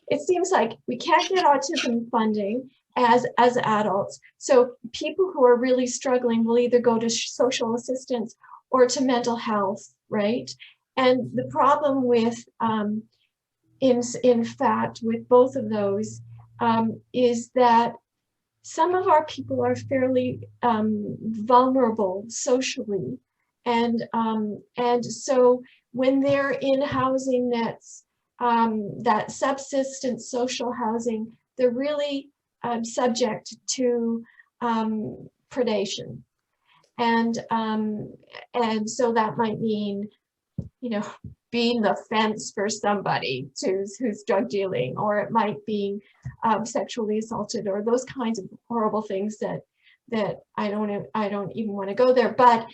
it seems like we can't get autism funding as adults. So people who are really struggling will either go to social assistance or to mental health, right? And the problem with, in fact, with both of those is that some of our people are fairly vulnerable socially, and so when they're in housing that's that subsistence social housing, they're really subject to predation, and so that might mean being the fence for somebody who's drug dealing, or it might be sexually assaulted, or those kinds of horrible things that I don't even want to go there. But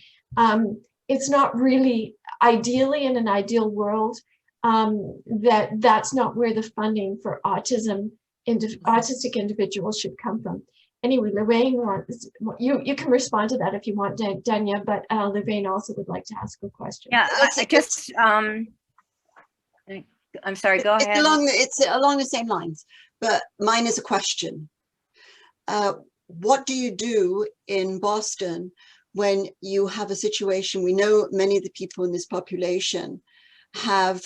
it's not really ideally in an ideal world that's not where the funding for autistic individuals should come from. Anyway, Lorraine, you can respond to that if you want, Dania, but Lorraine also would like to ask a question. Yeah, I'm sorry, go ahead. It's along the same lines, but mine is a question. What do you do in Boston when you have a situation? We know many of the people in this population have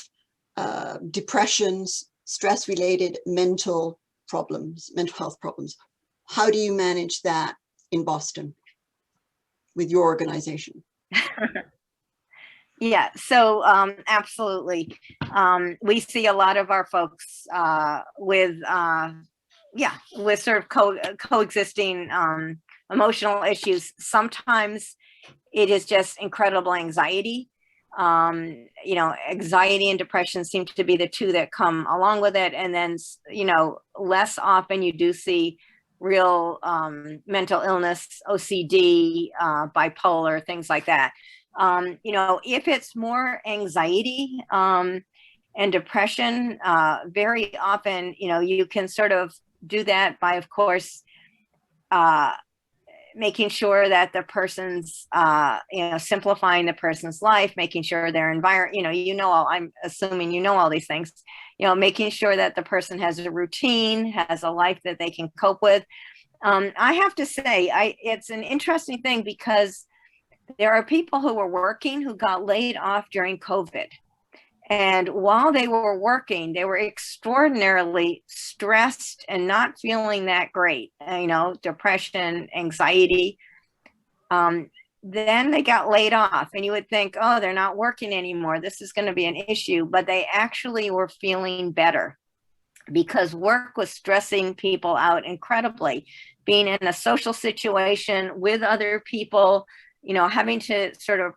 depressions, stress-related mental health problems. How do you manage that in Boston with your organization? Yeah, so absolutely. We see a lot of our folks with sort of coexisting emotional issues. Sometimes it is just incredible anxiety. Anxiety and depression seem to be the two that come along with it. And then, less often you do see real mental illness, OCD, bipolar, things like that. If it's more anxiety and depression, very often, you can sort of do that by, of course, making sure that the person's, simplifying the person's life, making sure their environment, I'm assuming all these things, making sure that the person has a routine, has a life that they can cope with. I have to say, it's an interesting thing because there are people who were working who got laid off during COVID. And while they were working, they were extraordinarily stressed and not feeling that great, depression, anxiety. Then they got laid off, and you would think, oh, they're not working anymore, this is going to be an issue. But they actually were feeling better because work was stressing people out incredibly. Being in a social situation with other people, having to sort of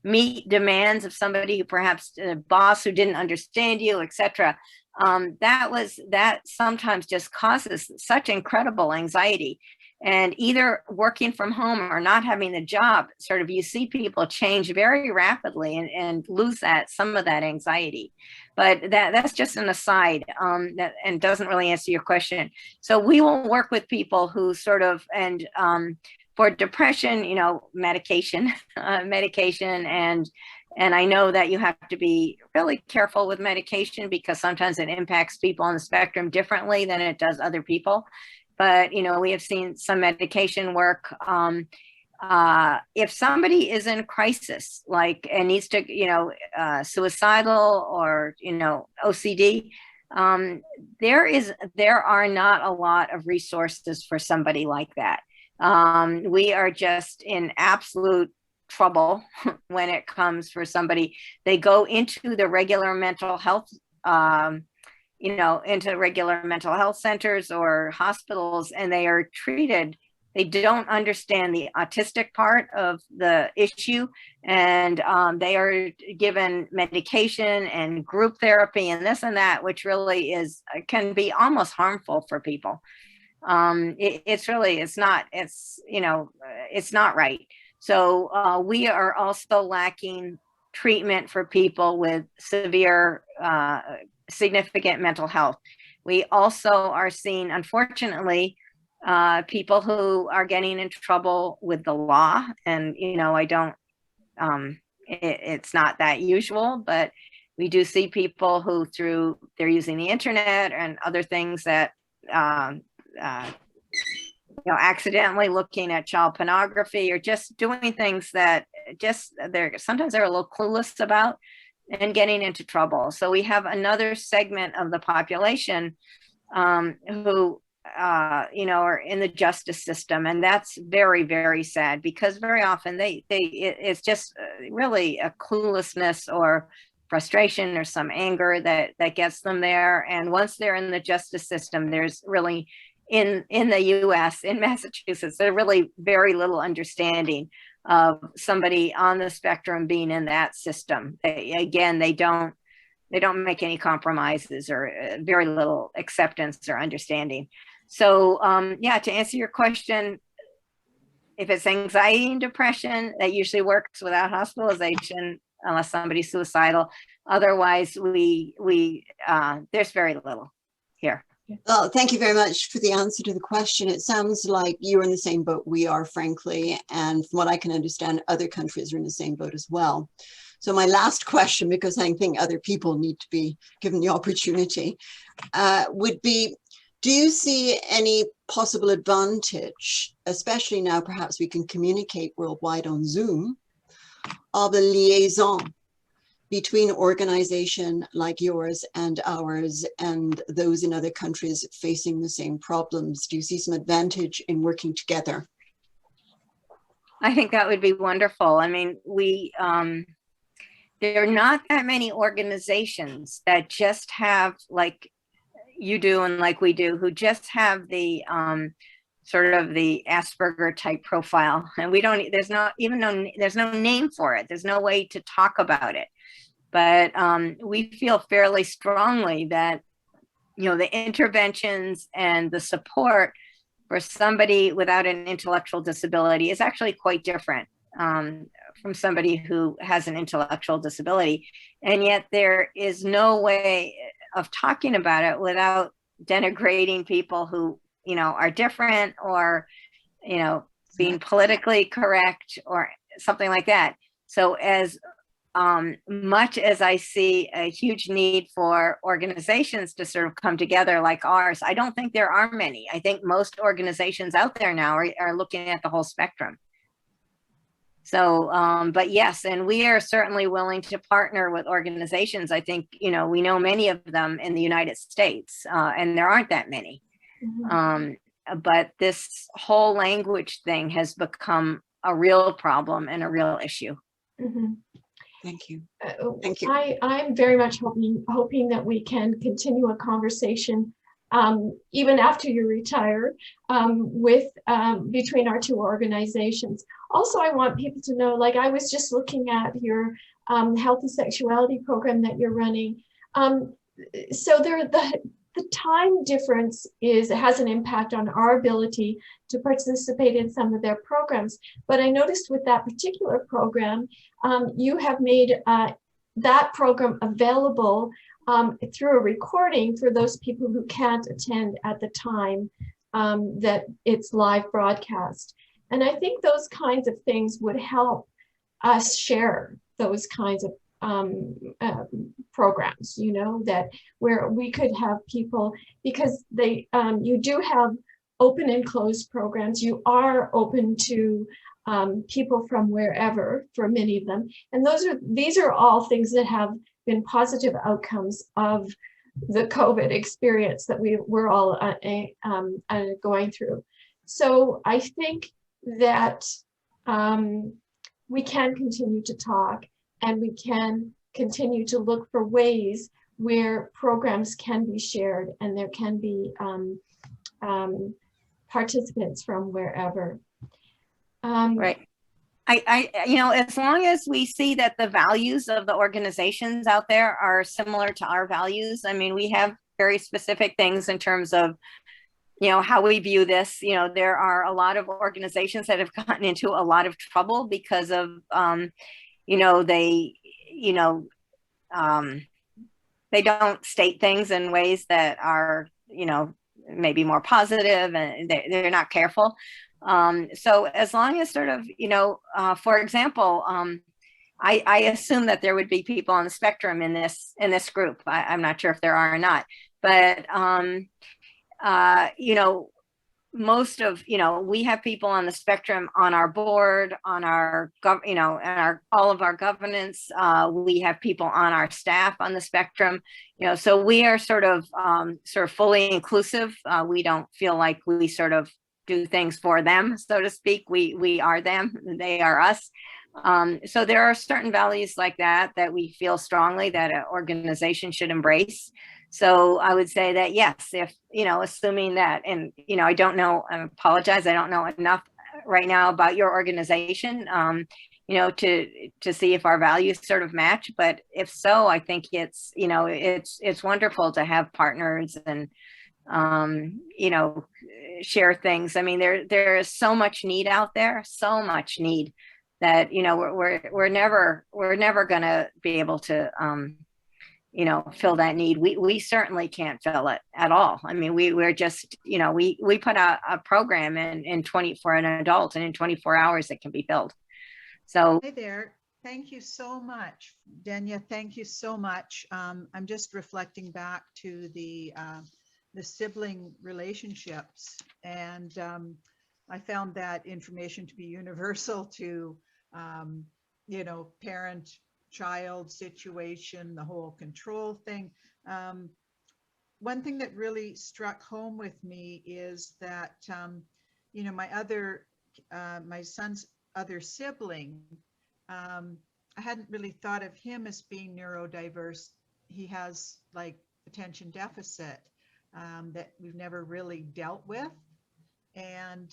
meet demands of somebody who perhaps a boss who didn't understand you, etc. That sometimes just causes such incredible anxiety. And either working from home or not having the job, sort of, you see people change very rapidly and lose some of that anxiety. But that's just an aside and doesn't really answer your question. So we will work with people who sort of, and for depression, you know, medication, and I know that you have to be really careful with medication because sometimes it impacts people on the spectrum differently than it does other people. But, you know, we have seen some medication work. If somebody is in crisis, like, and needs to, you know, suicidal or, you know, OCD, there are not a lot of resources for somebody like that. We are just in absolute trouble when it comes for somebody. They go into the regular mental health, you know, into regular mental health centers or hospitals, and they are treated. They don't understand the autistic part of the issue, and they are given medication and group therapy and this and that, which really can be almost harmful for people. It's not right. So we are also lacking treatment for people with severe, significant mental health. We also are seeing, unfortunately, people who are getting in trouble with the law. And, you know, it's not that usual, but we do see people who they're using the internet and other things that, you know, accidentally looking at child pornography or just doing things that sometimes they're a little clueless about and getting into trouble. So we have another segment of the population who, you know, are in the justice system. And that's very, very sad because very often it's just really a cluelessness or frustration or some anger that gets them there. And once they're in the justice system, there's really, in the US, in Massachusetts, there's really very little understanding of somebody on the spectrum being in that system. They don't make any compromises or very little acceptance or understanding. So yeah, to answer your question, if it's anxiety and depression, that usually works without hospitalization unless somebody's suicidal. Otherwise, there's very little here. Well, thank you very much for the answer to the question. It sounds like you're in the same boat we are, frankly, and from what I can understand, other countries are in the same boat as well. So my last question, because I think other people need to be given the opportunity, would be, do you see any possible advantage, especially now perhaps we can communicate worldwide on Zoom, of a liaison between organization like yours and ours and those in other countries facing the same problems? Do you see some advantage in working together? I think that would be wonderful. I mean, there are not that many organizations that just have, like you do and like we do, who just have the sort of the Asperger type profile. And there's no name for it. There's no way to talk about it. But we feel fairly strongly that, you know, the interventions and the support for somebody without an intellectual disability is actually quite different from somebody who has an intellectual disability. And yet there is no way of talking about it without denigrating people who, you know, are different or, you know, being politically correct or something like that. So as much as I see a huge need for organizations to sort of come together like ours, I don't think there are many. I think most organizations out there now are looking at the whole spectrum. So, but yes, and we are certainly willing to partner with organizations. I think, you know, we know many of them in the United States, and there aren't that many. Mm-hmm. But this whole language thing has become a real problem and a real issue. Mm-hmm. Thank you. Thank you. I'm very much hoping that we can continue a conversation even after you retire between our two organizations. Also, I want people to know, like I was just looking at your health and sexuality program that you're running. So the time difference has an impact on our ability to participate in some of their programs. But I noticed with that particular program, you have made that program available through a recording for those people who can't attend at the time that it's live broadcast. And I think those kinds of things would help us share those kinds of programs, you know, that where we could have people, because they you do have open and closed programs. You are open to people from wherever for many of them. And these are all things that have been positive outcomes of the COVID experience that we're all going through. So I think that we can continue to talk, and we can continue to look for ways where programs can be shared and there can be participants from wherever. Right. You know, as long as we see that the values of the organizations out there are similar to our values, I mean, we have very specific things in terms of, you know, how we view this. You know, there are a lot of organizations that have gotten into a lot of trouble because of, you know, they don't state things in ways that are, you know, maybe more positive, and they're not careful. So as long as sort of, you know, for example, I assume that there would be people on the spectrum in this group. I'm not sure if there are or not, but you know, most of, you know, we have people on the spectrum on our board, on our, you know, and all of our governance. We have people on our staff on the spectrum, you know, so we are sort of fully inclusive. We don't feel like we sort of do things for them, so to speak. We are them, they are us. So there are certain values like that we feel strongly that an organization should embrace. So I would say that, yes, if, you know, assuming that, and, you know, I don't know, I apologize, I don't know enough right now about your organization, you know, to see if our values sort of match. But if so, I think it's, you know, it's wonderful to have partners and, you know, share things. I mean, there is so much need out there, so much need that, you know, we're never going to be able to, you know, fill that need. We certainly can't fill it at all. I mean, we're just, you know, we put out a program in 20 for an adult, and in 24 hours it can be filled. So hey there. Thank you so much, Dania. Thank you so much. I'm just reflecting back to the sibling relationships, and I found that information to be universal to, you know, parent-child situation, the whole control thing. One thing that really struck home with me is that, you know, my son's other sibling, I hadn't really thought of him as being neurodiverse. He has like attention deficit that we've never really dealt with. And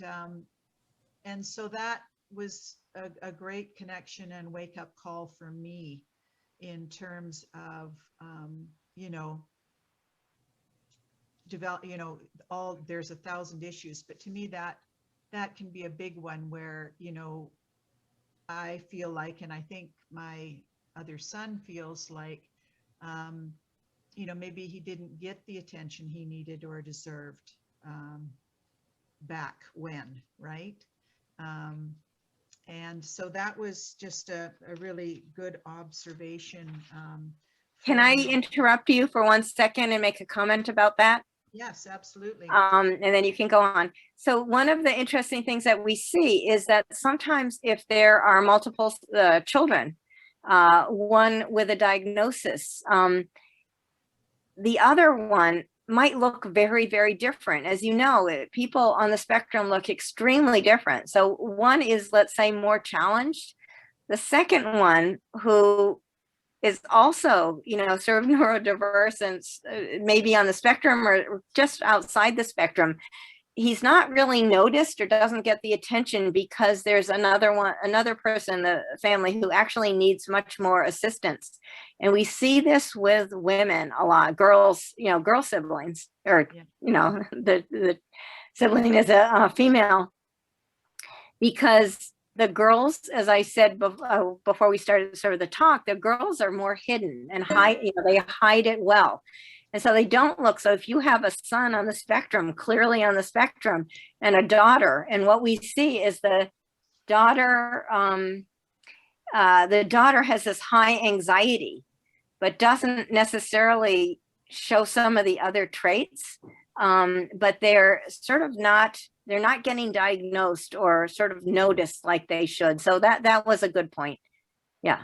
so that was a great connection and wake up call for me in terms of, you know, there's 1,000 issues, but to me that can be a big one where, you know, I feel like, and I think my other son feels like, you know, maybe he didn't get the attention he needed or deserved back when, right? And so that was just a really good observation. can I interrupt you for 1 second and make a comment about that? Yes, absolutely. And then you can go on. So one of the interesting things that we see is that sometimes if there are multiple children, one with a diagnosis, the other one might look very, very different. As you know, people on the spectrum look extremely different. So one is, let's say, more challenged. The second one, who is also, you know, sort of neurodiverse and maybe on the spectrum or just outside the spectrum, he's not really noticed or doesn't get the attention because there's another person in the family who actually needs much more assistance. And we see this with women a lot, girls, you know, girl siblings, or, you know, the sibling is a female, because the girls, as I said before we started sort of the talk, the girls are more hidden and hide, you know, they hide it well. And so they don't look. So if you have a son on the spectrum, clearly on the spectrum, and a daughter, and what we see is daughter, the daughter has this high anxiety, but doesn't necessarily show some of the other traits. But they're sort of they're not getting diagnosed or sort of noticed like they should. So that was a good point. Yeah.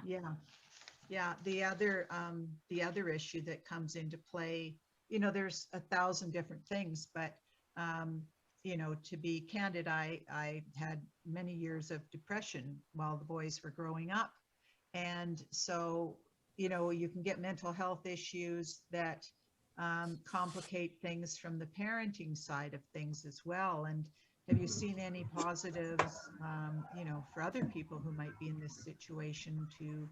Yeah. The other issue that comes into play, there's 1,000 different things, but to be candid, I had many years of depression while the boys were growing up. And so, you can get mental health issues that complicate things from the parenting side of things as well. And have you seen any positives, for other people who might be in this situation to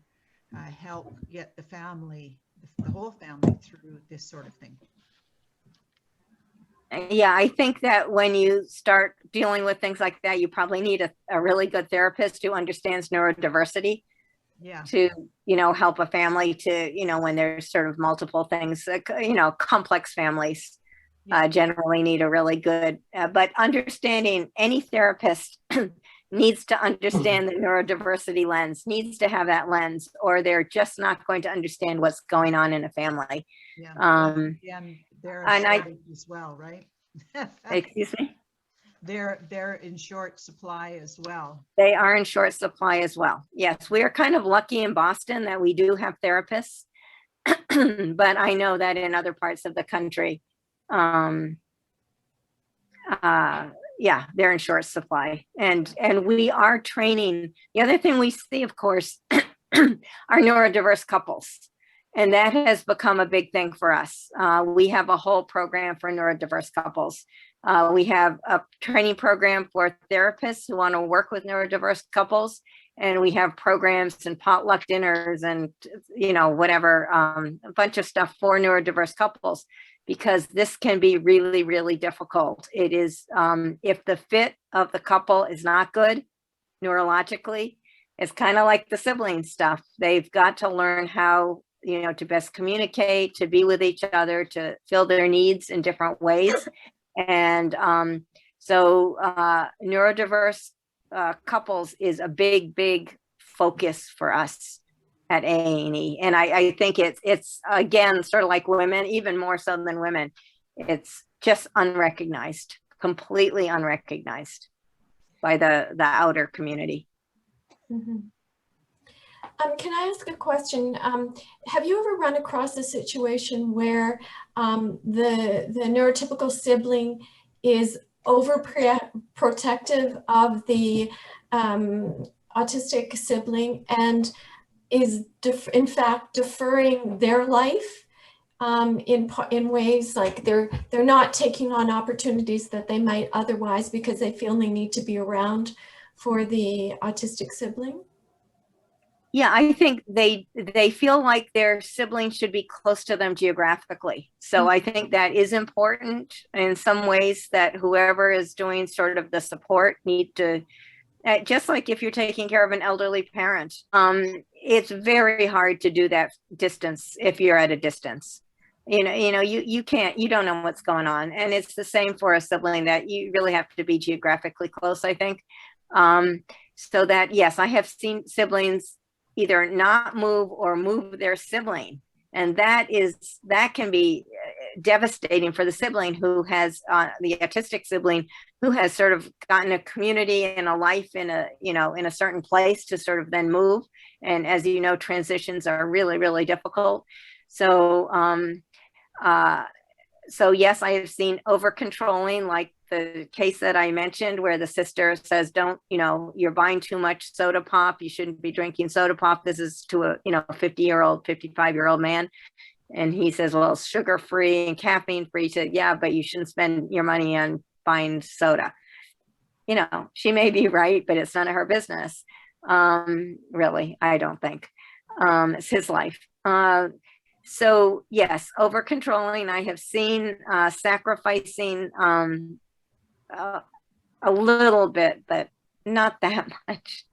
help get the family, the whole family through this sort of thing? Yeah, I think that when you start dealing with things like that, you probably need a really good therapist who understands neurodiversity. Yeah. To, help a family to, when there's sort of multiple things, complex families generally need a really good, but understanding any therapist needs to understand the neurodiversity lens, needs to have that lens, or they're just not going to understand what's going on in a family. Yeah. And they're a shortage as well, right? Excuse me? They're in short supply as well. They are in short supply as well. Yes, we are kind of lucky in Boston that we do have therapists, but I know that in other parts of the country, they're in short supply, and we are training. The other thing we see, of course, are neurodiverse couples. And that has become a big thing for us. We have a whole program for neurodiverse couples. We have a training program for therapists who want to work with neurodiverse couples. And we have programs and potluck dinners and, whatever, a bunch of stuff for neurodiverse couples, because this can be really, really difficult. It is, if the fit of the couple is not good neurologically, it's kind of like the sibling stuff. They've got to learn how, to best communicate, to be with each other, to fill their needs in different ways. And so neurodiverse couples is a big, big focus for us at AANE. And I think it's again, sort of like women, even more so than women. It's just unrecognized, completely unrecognized by the outer community. Mm-hmm. Can I ask a question? Have you ever run across a situation where the neurotypical sibling is overprotective of the autistic sibling and is in fact deferring their life in ways like they're not taking on opportunities that they might otherwise because they feel they need to be around for the autistic sibling? Yeah, I think they feel like their siblings should be close to them geographically. So I think that is important in some ways, that whoever is doing sort of the support need to, just like if you're taking care of an elderly parent, it's very hard to do that distance if you're at a distance. You don't know what's going on. And it's the same for a sibling, that you really have to be geographically close, I think. So that, yes, I have seen siblings either not move or move their sibling. And that can be devastating for the sibling who has, the autistic sibling who has sort of gotten a community and a life in a certain place to sort of then move. And as you know, transitions are really, really difficult. So, yes, I have seen over controlling, like the case that I mentioned where the sister says, don't, you're buying too much soda pop. You shouldn't be drinking soda pop. This is to a 50-year-old, 55-year-old man. And he says, well, it's sugar-free and caffeine-free. She said, yeah, but you shouldn't spend your money on buying soda. She may be right, but it's none of her business. Really, I don't think. It's his life. So yes, over controlling. I have seen sacrificing a little bit, but not that much.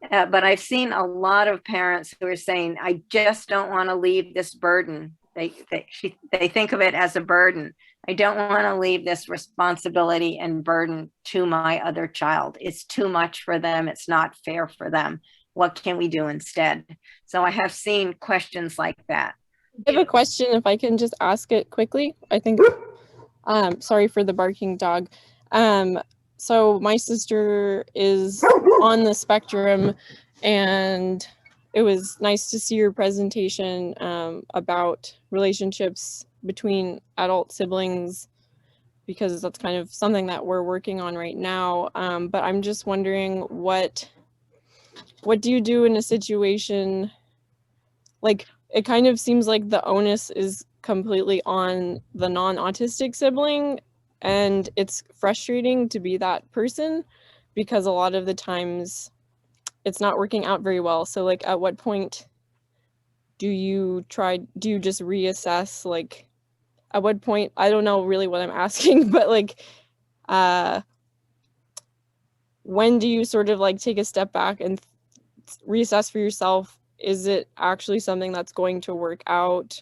But I've seen a lot of parents who are saying, I just don't want to leave this burden they think of it as a burden. I don't want to leave this responsibility and burden to my other child. It's too much for them. It's not fair for them. What can we do instead? So I have seen questions like that. I have a question, if I can just ask it quickly. I think, sorry for the barking dog. So my sister is on the spectrum, and it was nice to see your presentation about relationships between adult siblings, because that's kind of something that we're working on right now. But I'm just wondering, what do you do in a situation, like, it kind of seems like the onus is completely on the non-autistic sibling, and it's frustrating to be that person because a lot of the times it's not working out very well. So like, at what point do you just reassess? Like, at what point, I don't know really what I'm asking, but like, when do you sort of like take a step back and reassess for yourself? Is it actually something that's going to work out,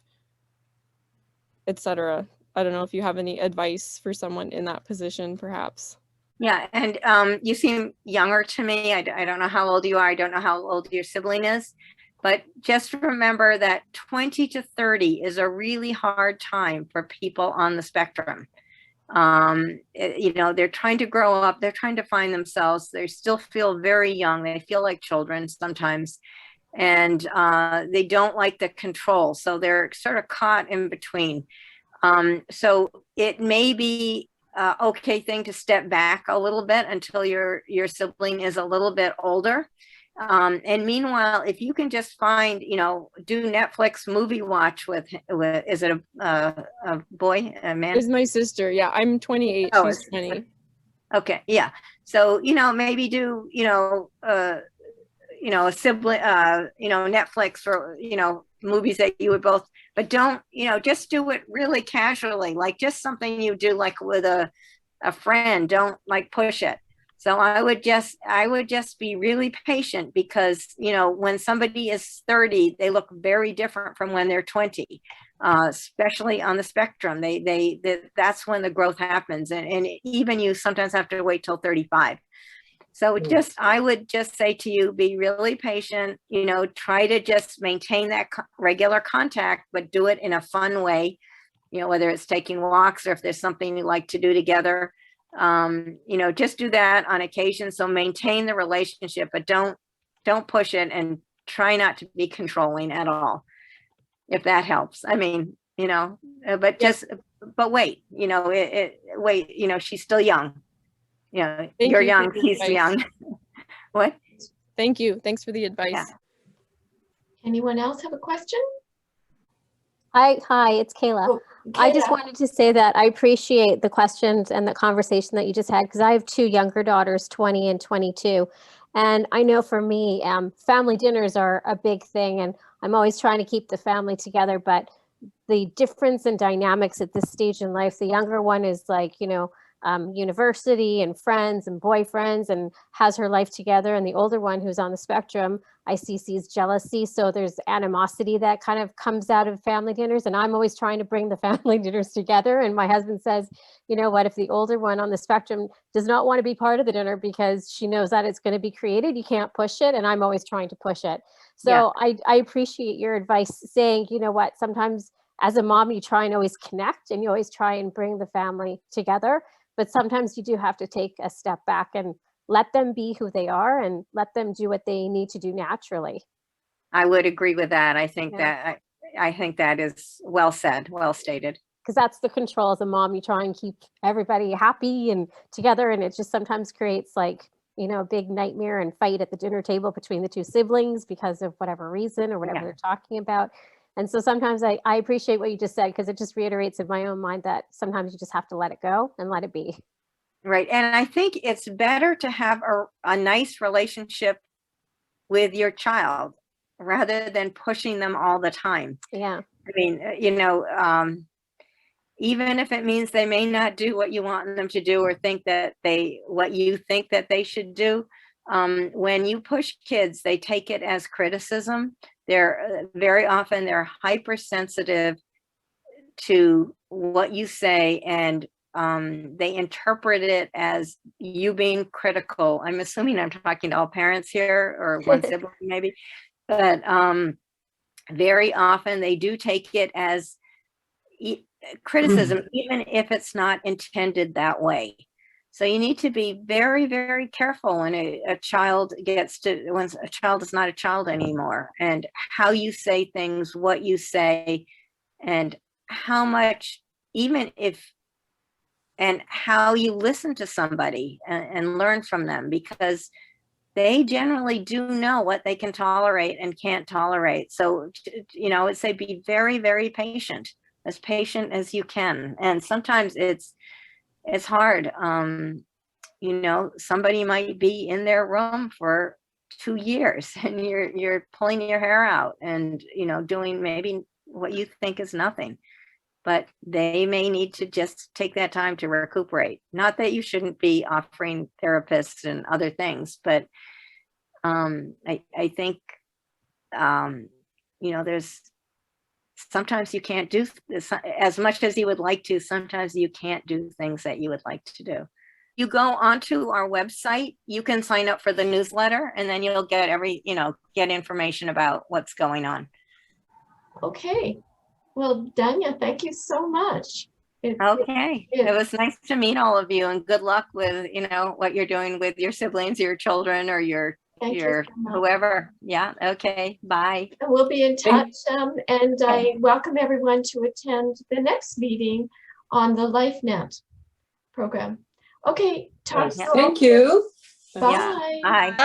etc.? I don't know if you have any advice for someone in that position, perhaps. Yeah, and you seem younger to me. I don't know how old you are. I don't know how old your sibling is, but just remember that 20 to 30 is a really hard time for people on the spectrum. You know, they're trying to grow up, they're trying to find themselves. They still feel very young. They feel like children sometimes, and they don't like the control. So they're sort of caught in between. So it may be okay thing to step back a little bit until your sibling is a little bit older. And meanwhile, if you can just find, you know, do Netflix movie watch with is it a boy, a man? Is my sister. Yeah, I'm 28. Oh, she's 20. Okay, yeah. So, you know, maybe do, you know, a sibling, you know, Netflix, or, you know, movies that you would both, but don't, you know, just do it really casually, like just something you do like with a friend. Don't like push it. So I would just be really patient, because, you know, when somebody is 30, they look very different from when they're 20, especially on the spectrum. That's when the growth happens. And even you sometimes have to wait till 35. So I would just say to you, be really patient, you know, try to just maintain that regular contact, but do it in a fun way, you know, whether it's taking walks or if there's something you like to do together. You know, just do that on occasion. So maintain the relationship, but don't push it, and try not to be controlling at all, if that helps. I mean, you know, but but wait, you know, wait, you know, she's still young. You know, you're young, he's young. What? Thank you. Thanks for the advice. Yeah. Anyone else have a question? Hi, it's Kayla. Oh, I just Kayla. wanted to say that I appreciate the questions and the conversation that you just had, because I have two younger daughters, 20 and 22. And I know for me, family dinners are a big thing, and I'm always trying to keep the family together. But the difference in dynamics at this stage in life, the younger one is like, you know, university and friends and boyfriends and has her life together. And the older one, who's on the spectrum, I sees jealousy. So there's animosity that kind of comes out of family dinners. And I'm always trying to bring the family dinners together. And my husband says, you know what, if the older one on the spectrum does not want to be part of the dinner because she knows that it's going to be created, you can't push it. And I'm always trying to push it. So yeah. I appreciate your advice, saying, you know what, sometimes as a mom, you try and always connect, and you always try and bring the family together. But sometimes you do have to take a step back and let them be who they are, and let them do what they need to do naturally. I would agree with that. I think that is well said, well stated. Because that's the control as a mom. You try and keep everybody happy and together, and it just sometimes creates, like, you know, a big nightmare and fight at the dinner table between the two siblings because of whatever reason or whatever they're talking about. And so sometimes I appreciate what you just said, because it just reiterates in my own mind that sometimes you just have to let it go and let it be. Right. And I think it's better to have a nice relationship with your child rather than pushing them all the time. Yeah. I mean, you know, even if it means they may not do what you want them to do, or think that what you think that they should do. When you push kids, they take it as criticism. They're very often hypersensitive to what you say, and they interpret it as you being critical. I'm assuming I'm talking to all parents here, or one sibling maybe, but very often they do take it as criticism, even if it's not intended that way. So you need to be very, very careful when a child gets to, when a child is not a child anymore, and how you say things, what you say, and how much, even if, and how you listen to somebody and learn from them, because they generally do know what they can tolerate and can't tolerate. So, you know, I would say be very, very patient as you can. And sometimes it's hard. You know, somebody might be in their room for 2 years and you're pulling your hair out and, you know, doing maybe what you think is nothing, but they may need to just take that time to recuperate. Not that you shouldn't be offering therapists and other things, but I think, you know, there's sometimes you can't do this as much as you would like to. Sometimes you can't do things that you would like to do. You go onto our website, you can sign up for the newsletter, and then you'll get get information about what's going on. Okay. Well, Dania, thank you so much. Okay. It was nice to meet all of you, and good luck with, you know, what you're doing with your siblings, your children, or your whoever. Yeah. Okay. Bye. And we'll be in touch. And I welcome everyone to attend the next meeting on the LifeNet program. Okay. Talk soon. Thank you. Bye. Yeah. Bye.